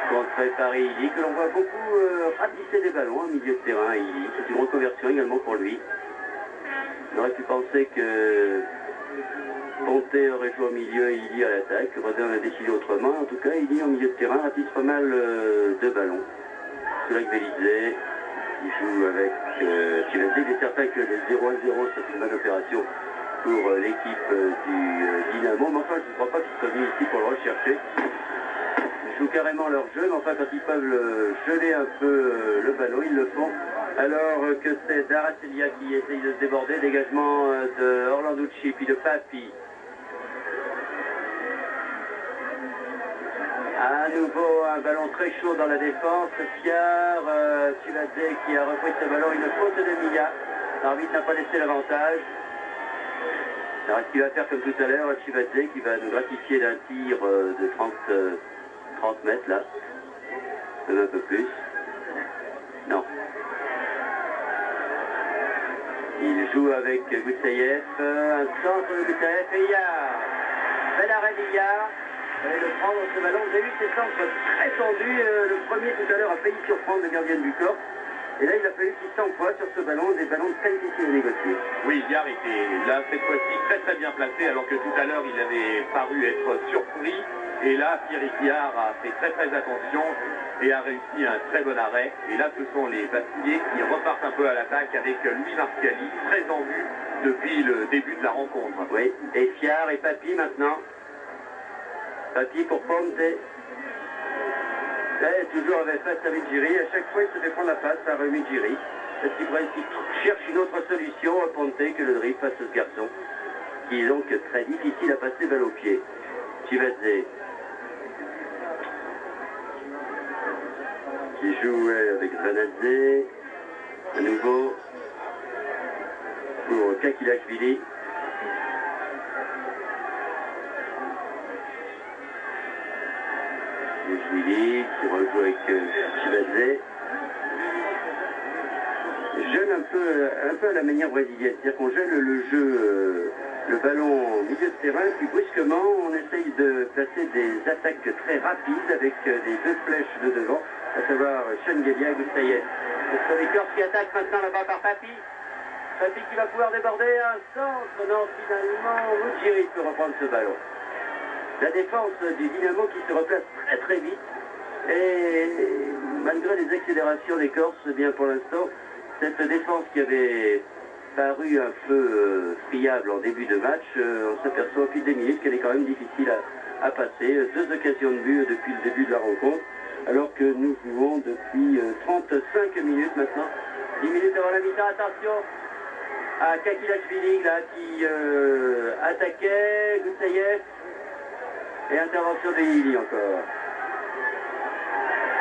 A: contre Paris Ili, que l'on voit beaucoup ratisser des ballons au milieu de terrain. C'est une reconversion également pour lui. On aurait pu penser que Ponté aurait joué au milieu et Ili à l'attaque. Rodin a décidé autrement. En tout cas, Ili au milieu de terrain ratisse pas mal de ballons. Soulagveidze qui joue avec Chivadze. Il est certain que le 0-0 c'est une bonne opération pour l'équipe du Dynamo, mais enfin je ne crois pas qu'ils soient venus ici pour le rechercher. Ils jouent carrément leur jeu, mais enfin quand ils peuvent geler un peu le ballon, ils le font. Alors que c'est Daracelia qui essaye de se déborder, dégagement de Orlanducci puis de Papi. À nouveau un ballon très chaud dans la défense, Fiar, Chivadze qui a repris ce ballon, une faute de Mia. L'arbitre n'a pas laissé l'avantage. Alors, ce qu'il va faire comme tout à l'heure, Chivadze qui va nous gratifier d'un tir de 30 mètres là, même un peu plus. Non. Il joue avec Boutsaïev, un centre de Boutsaïev et Yard. Bel arrêt d'Yard. Il fallait le prendre ce ballon. Vous avez vu ces centres très tendus. Le premier tout à l'heure a failli surprendre le gardien du corps. Et là, il a fallu qu'il s'emploie sur ce ballon, des ballons très difficiles à négocier. Oui, Yard était là, cette fois-ci, très bien placé, alors que tout à l'heure, il avait paru être surpris. Et là, Pierre Yard a fait très attention et a réussi un très bon arrêt. Et là, ce sont les Bastillais qui repartent un peu à l'attaque avec Louis Martiali, très en vue depuis le début de la rencontre. Oui, et Fiard et Papi maintenant. Papi pour Ponte. Toujours avec face à Midjiri, à chaque fois il se fait prendre la face par Midjiri. Est-ce qu'il cherche une autre solution à Ponte que le dribble face à ce garçon, qui est donc très difficile à passer balle au pied. Chivadze, qui joue avec Vanadze, à nouveau pour Kakilashvili. Chivili qui rejoue avec Chivadze. Jeune un peu à la manière brésilienne, c'est-à-dire qu'on gèle le jeu, le ballon au milieu de terrain, puis brusquement on essaye de placer des attaques très rapides avec des deux flèches de devant, à savoir Chengelia et Boutsaïev. Ce sont les Corses qui attaquent maintenant là-bas par Papi. Papi qui va pouvoir déborder un centre. Non, finalement, Mujiri peut reprendre ce ballon. La défense du Dynamo qui se replace très vite. Et malgré les accélérations des Corses, eh bien pour l'instant, cette défense qui avait paru un peu friable en début de match, on s'aperçoit au fil des minutes qu'elle est quand même difficile à passer. 2 occasions de but depuis le début de la rencontre, alors que nous jouons depuis 35 minutes maintenant. 10 minutes avant la mi-temps, attention à Kakilashvili là qui attaquait Boutsaïev et intervention de Ili encore.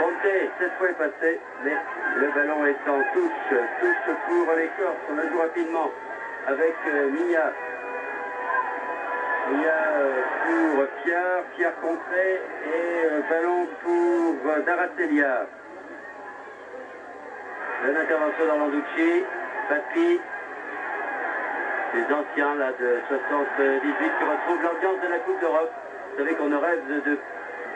A: Ponte, cette fois est passé, mais le ballon est en touche. Touche pour les Corses. On la joue rapidement avec Mia. Mia pour Pierre contré et ballon pour Daracelia. Une intervention d'Orlanducci, Papi. Les anciens là de 78 qui retrouvent l'ambiance de la Coupe d'Europe. Vous savez qu'on rêve de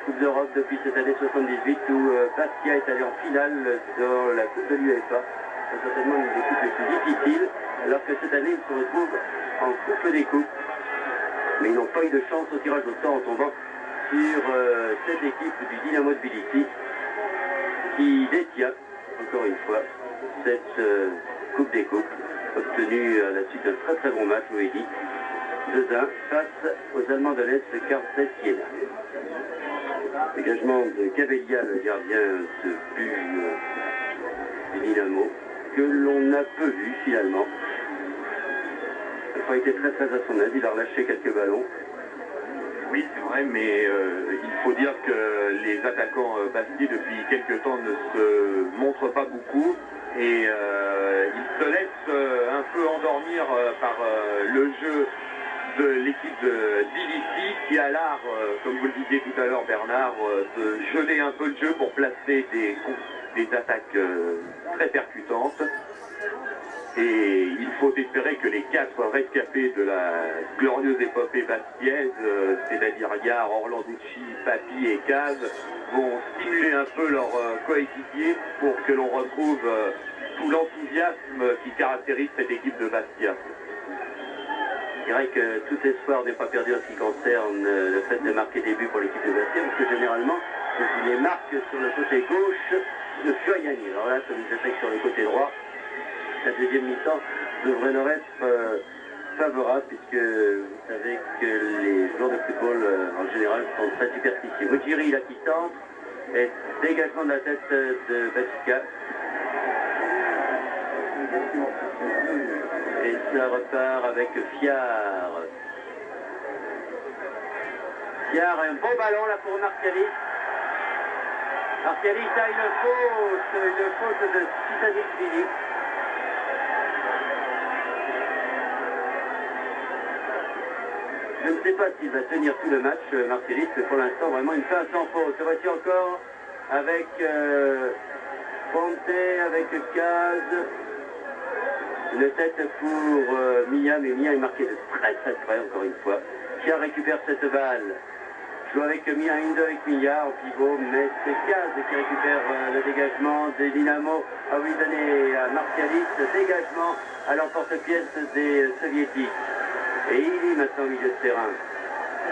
A: Coupe d'Europe depuis cette année 78 où Bastia est allé en finale dans la Coupe de l'UEFA. C'est certainement une des coupes les plus difficiles, alors que cette année ils se retrouvent en Coupe des Coupes. Mais ils n'ont pas eu de chance au tirage au sort en tombant sur cette équipe du Dynamo Tbilissi qui détient, encore une fois, cette Coupe des Coupes, obtenue à la suite d'un très très bon match, vous l'avez dit, 2-1 face aux Allemands de l'Est, Karlsruhe Siena. Dégagement de Cabellia, le gardien de but du Dynamo, que l'on a peu vu finalement. Il n'a pas été très très à son aise, il a relâché quelques ballons.
B: Oui, c'est vrai, mais il faut dire que les attaquants bastiais depuis quelques temps ne se montrent pas beaucoup et ils se laissent un peu endormir par le jeu de l'équipe de Tbilissi qui a l'art, comme vous le disiez tout à l'heure Bernard, de geler un peu le jeu pour placer des attaques très percutantes. Et il faut espérer que les 4 rescapés de la glorieuse épopée bastiaise, c'est-à-dire Yard, Orlanducci, Papi et Caz, vont stimuler un peu leurs coéquipiers pour que l'on retrouve tout l'enthousiasme qui caractérise cette équipe de Bastia.
A: Je dirais que tout espoir n'est pas perdu en ce qui concerne le fait de marquer des buts pour l'équipe de Bastia, parce que généralement, il les marque sur le côté gauche de Furiani. Alors là, comme ils attaquent sur le côté droit, la deuxième mi-temps devrait leur être favorable, puisque vous savez que les joueurs de football en général sont très superstitieux. Mujiri là qui centre, et dégagement de la tête de Batica. Et ça repart avec Fiard. Fiard, un beau ballon là pour Martialis. Martialis a une faute de Titanicvili. Je ne sais pas s'il va tenir tout le match, Martialis, mais pour l'instant, vraiment une fin sans faute. Voici encore avec Ponte, avec Caz. Une tête pour Mia, mais Mia est marqué de très très près, encore une fois. Qui récupère cette balle. Joue avec Mia, une avec Mia en pivot, mais c'est Caz qui récupère le dégagement des Dynamo. Ah oui, donné à Martialis, dégagement à l'emporte-pièce des Soviétiques. Et il est maintenant au milieu de terrain.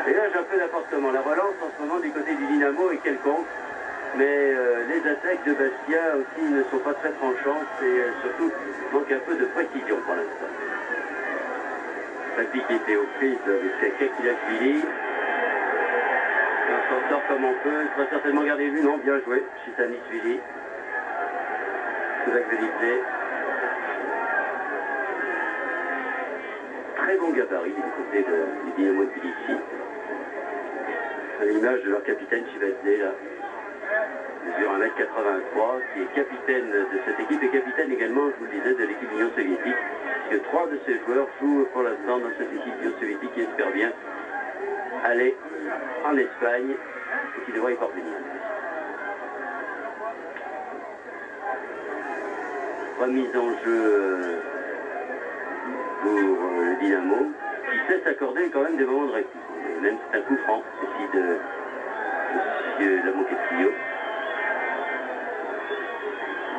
A: Et là, j'ai un peu d'apportement. La relance en ce moment du côté du Dynamo est quelconque. Mais les attaques de Bastia aussi ne sont pas très tranchantes et surtout manque un peu de précision pour l'instant. Papi qui était aux prises avec Kakilashvili. On s'en sort comme on peut. Il sera certainement gardé vu. Non, bien joué. Chitanisvili. Kouzakvelidze. Très bon gabarit du côté du Dynamo de Tbilissi. À l'image de leur capitaine Chivadze là. Mesure 1m83, qui est capitaine de cette équipe et capitaine également, je vous le disais, de l'équipe Union soviétique, puisque 3 de ces joueurs jouent pour l'instant dans cette équipe Union soviétique qui espère bien aller en Espagne et qui devrait y parvenir. Remise en jeu pour le Dynamo, qui sait s'accorder quand même des moments de répit. Même c'est un coup franc, ceci de M. Lamoquettillo.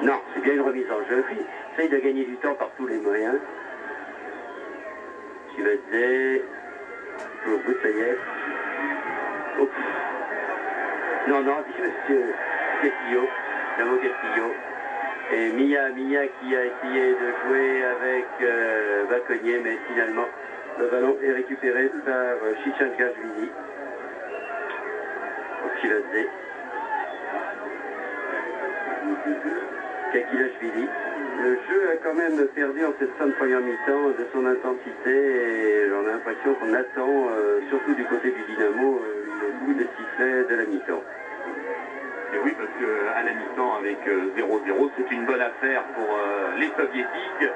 A: Non, c'est bien une remise en jeu. Il essaye de gagner du temps par tous les moyens. Chivadze pour Boussaïev. Oh. Non, dit M. Castillo, Lamoquettillo. Et Mia qui a essayé de jouer avec Baconnier, mais finalement le ballon est récupéré par Chichanchashvili. Chivadze. Kakilashvili. Le jeu a quand même perdu en cette fin de première mi-temps de son intensité et j'en ai l'impression qu'on attend, surtout du côté du Dynamo, le coup de sifflet de la mi-temps.
B: Et oui, parce qu'à la mi-temps, avec 0-0, c'est une bonne affaire pour les soviétiques,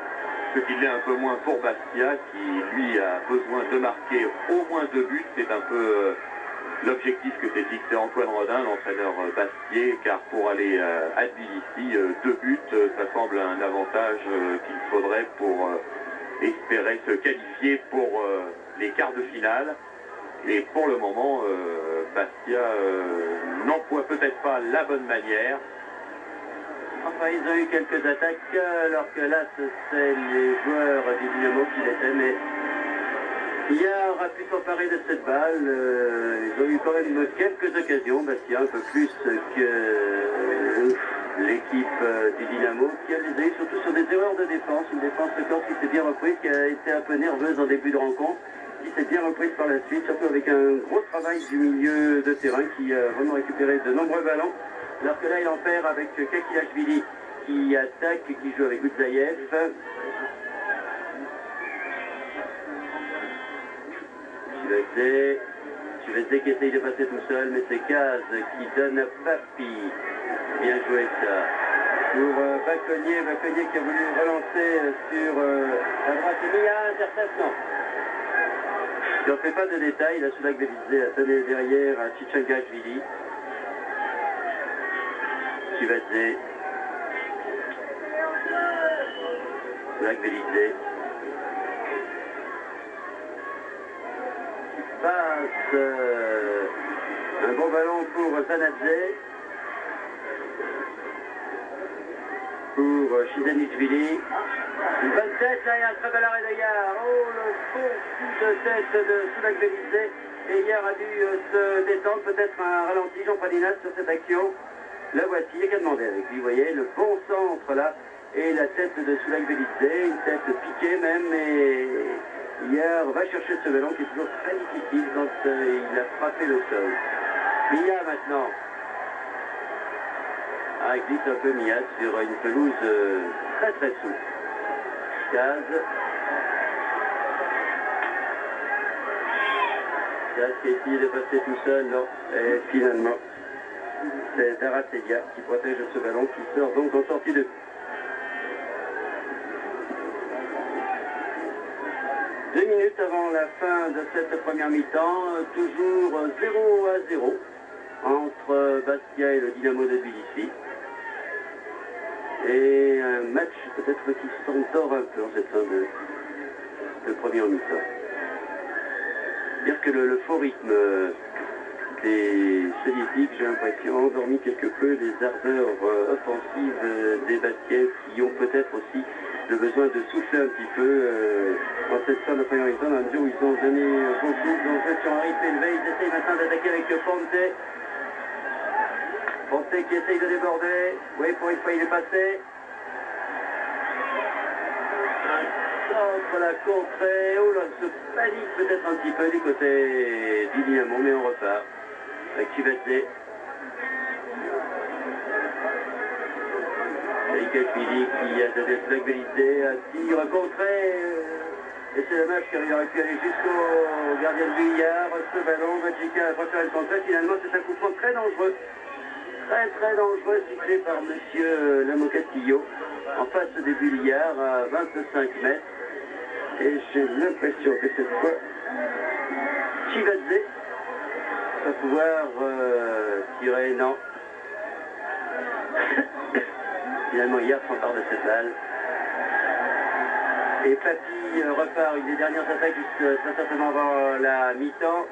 B: ce qui l'est un peu moins pour Bastia, qui lui a besoin de marquer au moins 2 buts. C'est un peu l'objectif que s'est fixé Antoine Rodin, l'entraîneur bastiais, car pour aller à Tbilissi, 2 buts, ça semble un avantage qu'il faudrait pour espérer se qualifier pour les quarts de finale. Et pour le moment, Bastia n'emploie peut-être pas la bonne manière.
A: Enfin, ils ont eu quelques attaques, alors que là, c'est les joueurs du Dynamo qui l'étaient, mais Hier aura pu s'emparer de cette balle. Ils ont eu quand même quelques occasions, Bastia, un peu plus que l'équipe du Dynamo, qui a les a eu surtout sur des erreurs de défense. Une défense de Corse qui s'est bien reprise, qui a été un peu nerveuse en début de rencontre, qui s'est bien reprise par la suite, surtout avec un gros travail du milieu de terrain qui a vraiment récupéré de nombreux ballons. Alors que là, il en perd avec Kakilashvili qui attaque, qui joue avec Goudzaïev. Chivezé qui essaye de passer tout seul, mais c'est Kaz qui donne à Papi. Bien joué ça. Pour Baconnier qui a voulu relancer sur la droite. Il y a interception. Je ne fais pas de détails, là Soulak Velidze a donné derrière à Tchitchangashvili. Chivezé. Soulak Velidze. Passe un bon ballon pour Zanadze, pour Shizanichvili. Une bonne tête, là, il y a un très bel arrêt de Yar. Oh, le faux coup de tête de Soulak Velidze. Et Yar a dû se détendre, peut-être un ralenti, Jean Palinas sur cette action. Le voici, il n'y a qu'à demander avec lui, vous voyez, le bon centre là, et la tête de Soulak Velidze, une tête piquée même, et Hier va chercher ce ballon qui est toujours très difficile quand il a frappé le sol. Mia maintenant. Ah, il glisse un peu Mia sur une pelouse très très souple. Kaz qui a essayé de passer tout seul, non. Et finalement, c'est Daraselia qui protège ce ballon qui sort donc en sortie de... 2 minutes avant la fin de cette première mi-temps, toujours 0-0 entre Bastia et le Dynamo de Tbilissi. Et un match peut-être qui s'endort un peu en cette fin de première mi-temps. Dire que le faux rythme des soviétiques, j'ai l'impression, a endormi quelque peu les ardeurs offensives des Bastiais qui ont peut-être aussi le besoin de souffler un petit peu en cette fin de première mi-temps, dans la mesure où ils ont donné beaucoup, ils ont joué sur un rythme élevé, ils essayent maintenant d'attaquer avec Ponte. Ponte qui essaye de déborder, oui, pour une fois il est passé. Contre la contrée, oh là, se panique peut-être un petit peu du côté du Dynamo, mais on repart avec Chivezé. Kakilashvili qui a donné Soulak Velidze, un tir contré, et c'est dommage car il aurait pu aller jusqu'au gardien de Vuillard. Ce ballon, Vajika a préféré le contré, finalement c'est un coup franc très dangereux, très dangereux, sifflé par monsieur Lamocastillo en face de Vuillard à 25 mètres. Et j'ai l'impression que cette fois, Chivezé va pouvoir tirer, non. Finalement, hier s'empare de cette balle. Et Papi repart une des dernières attaques juste très certainement avant la mi-temps.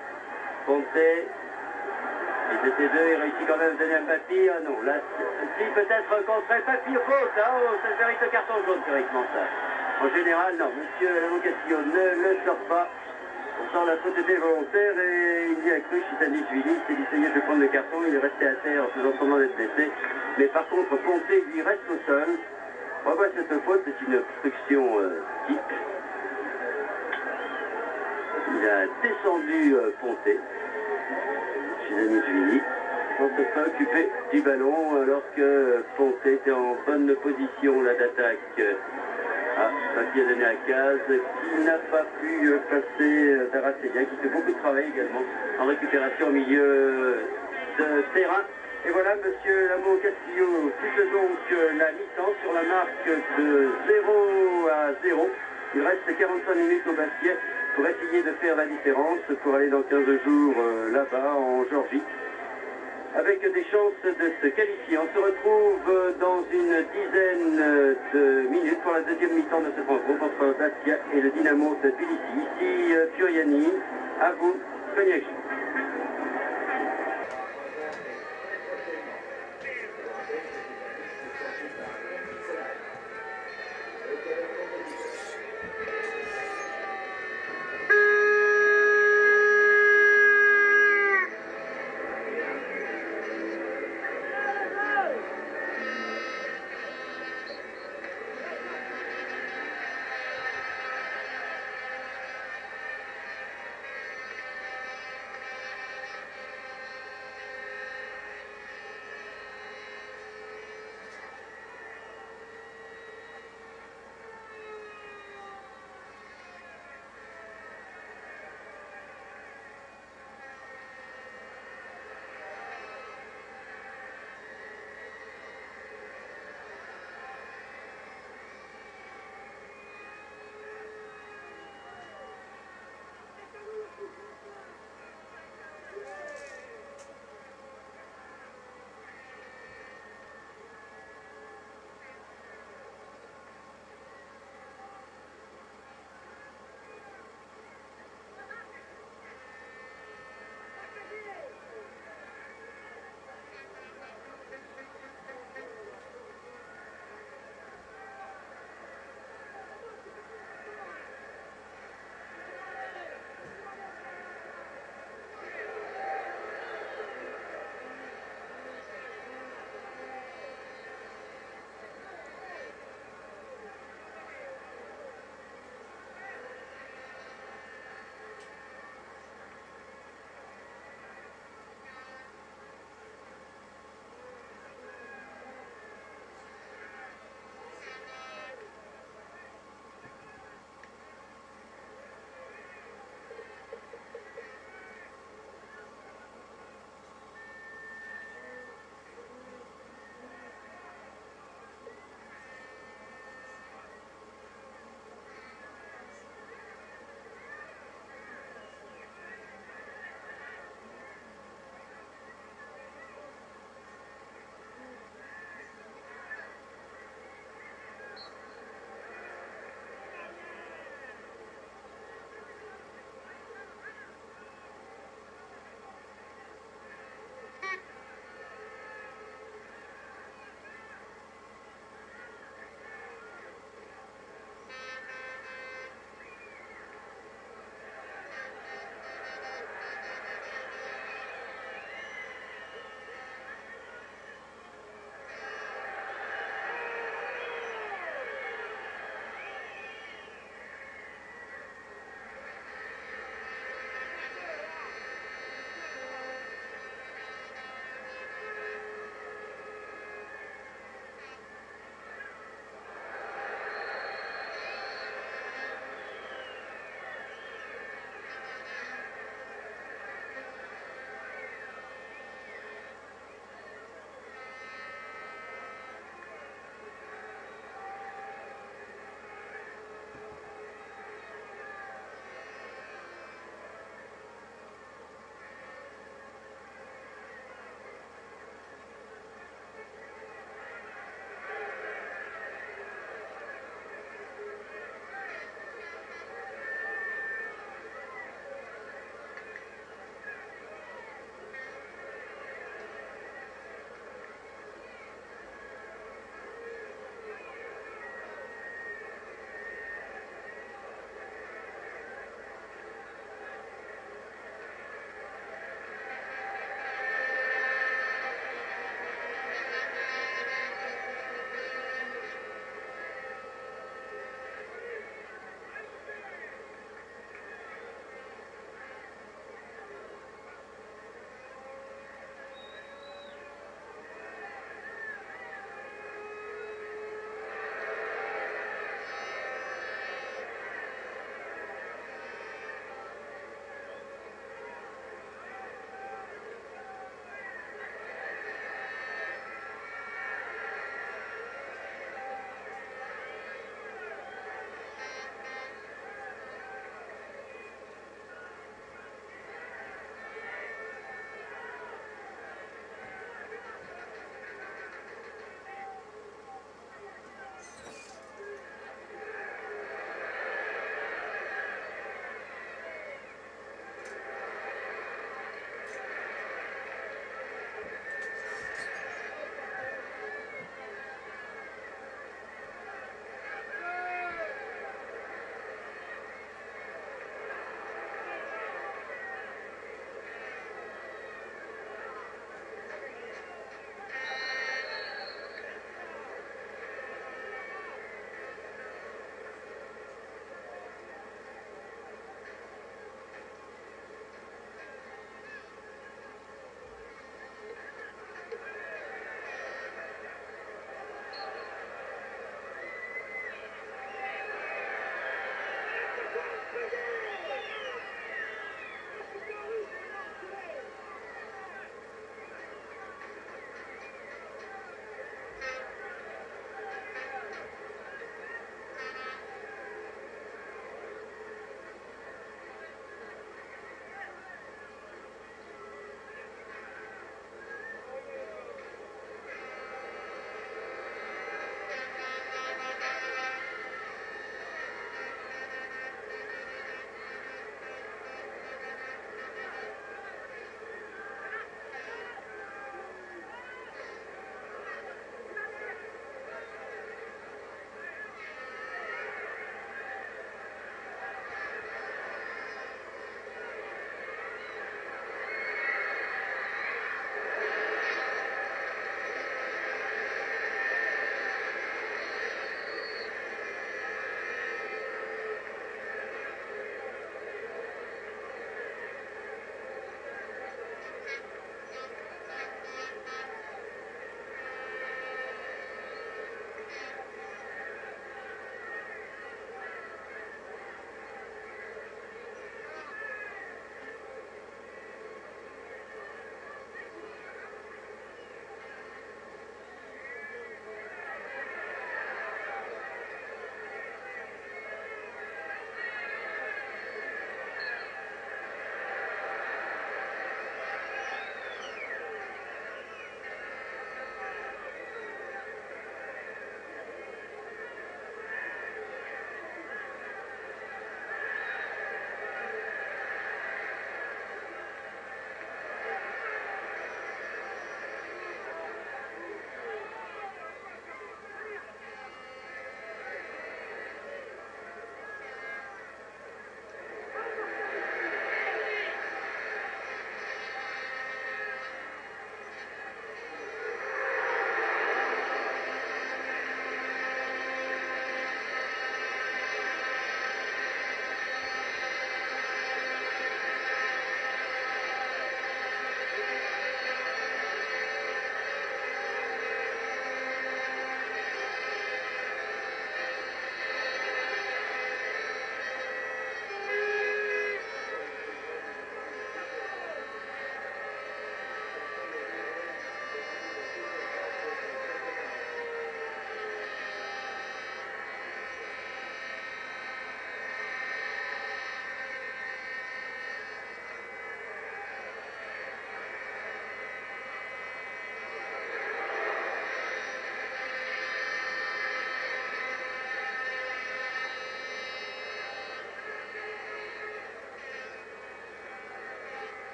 A: Ponte, ils étaient deux, il réussit quand même à donner à Papi. Ah non, là, si peut-être contre Papi au faute, hein, oh, ça le mérite le carton jaune théoriquement ça. En général, non, monsieur Lamocastillo ne le sort pas. On sort la faute était volontaire et il y a cru Shizanichvili, il essayé de prendre le carton, il est resté à terre en faisant semblant d'être blessé. Mais par contre, Ponte, lui, reste au sol. On voit cette faute, c'est une obstruction type. Il a descendu Ponte. Shizanichvili. On ne s'est pas occupé du ballon alors que Ponte était en bonne position là d'attaque. Ah, Papi a donné à Kaz qui n'a pas pu passer Daraselia qui fait beaucoup de travail également en récupération au milieu de terrain. Et voilà, monsieur Lamo Castillo quitte donc la mi-temps sur la marque de 0-0. Il reste 45 minutes au basket pour essayer de faire la différence, pour aller dans 15 jours là-bas en Géorgie, avec des chances de se qualifier. On se retrouve dans une dizaine de minutes pour la deuxième mi-temps de cette rencontre entre Bastia et le Dynamo de Tbilissi. Ici Furiani, à vous, Cognac.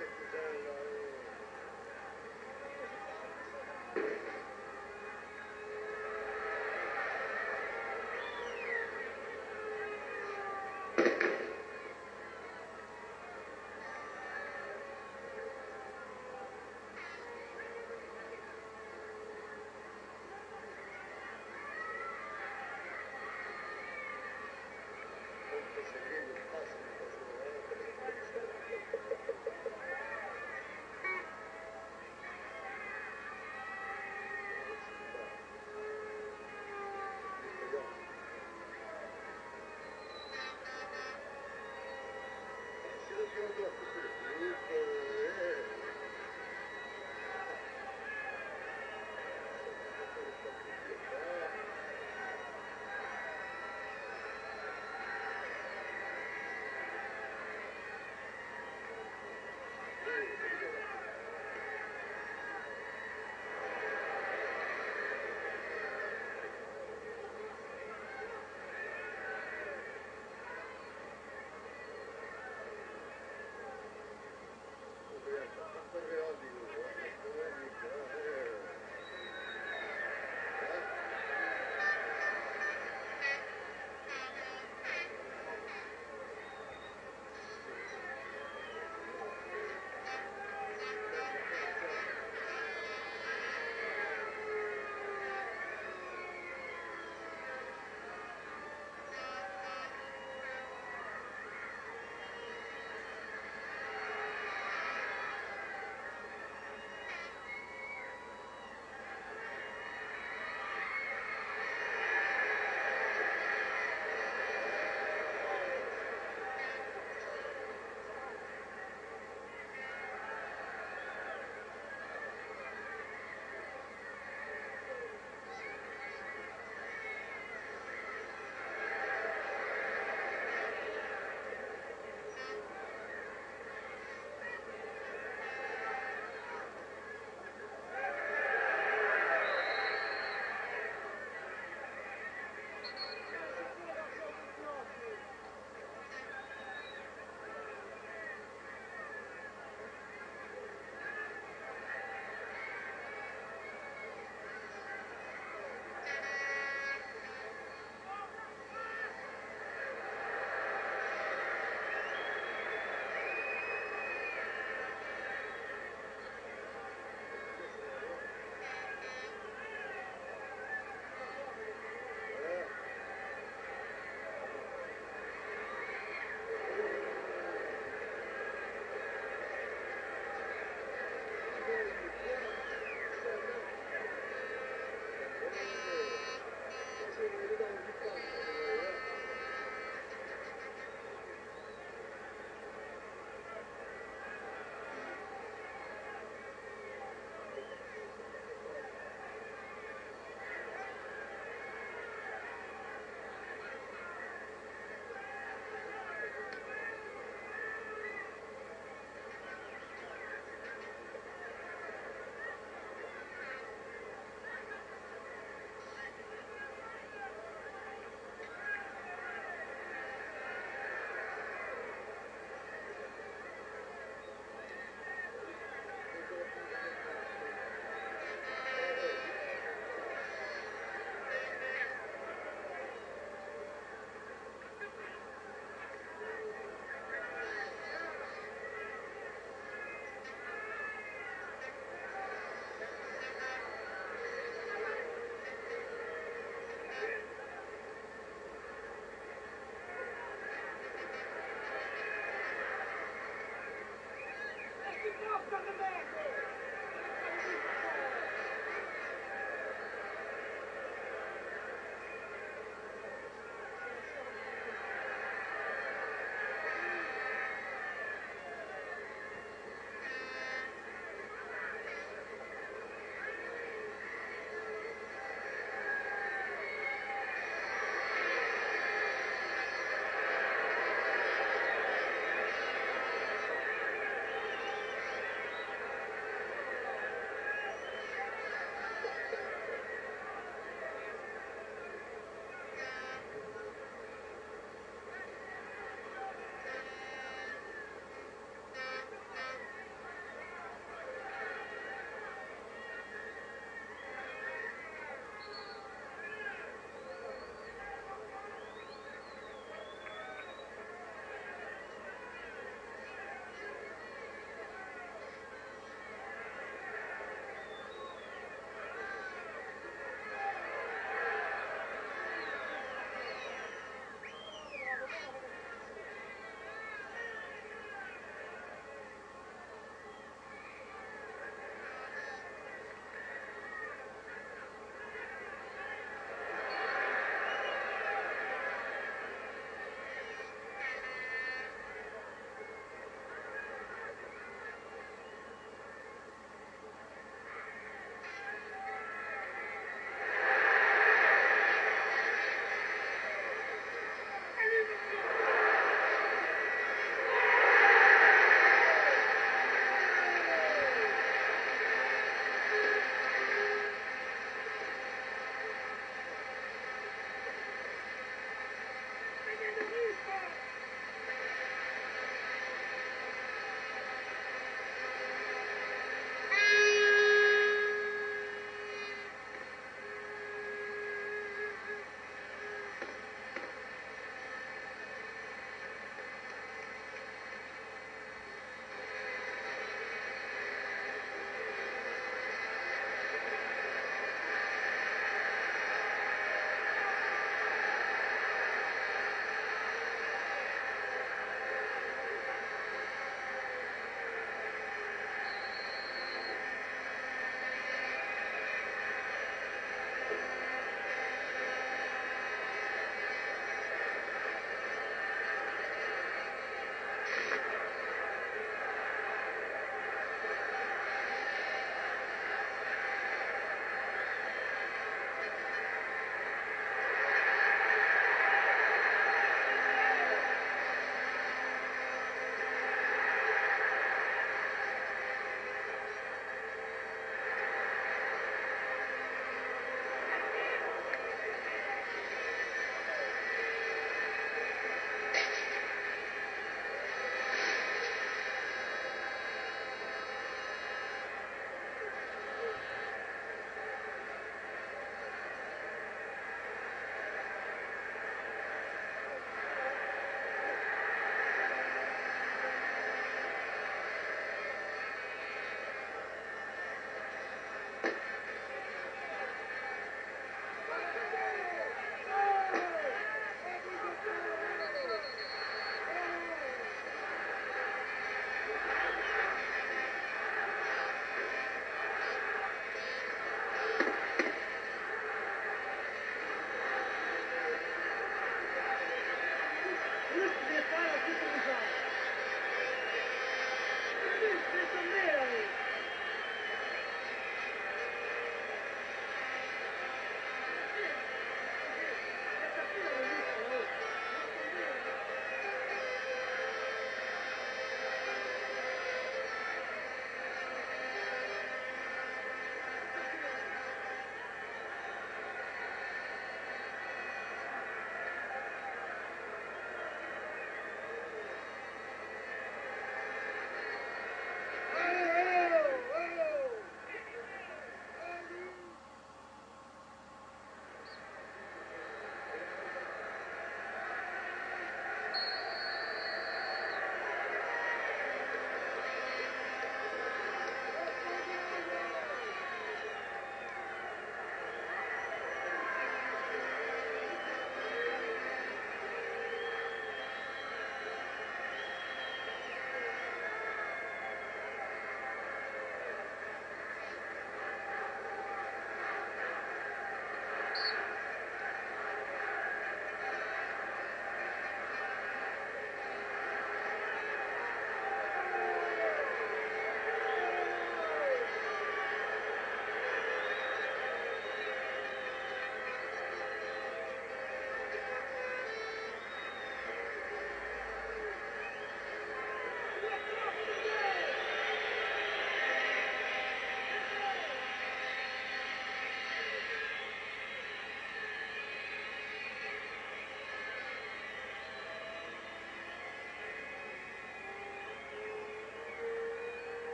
C: capitale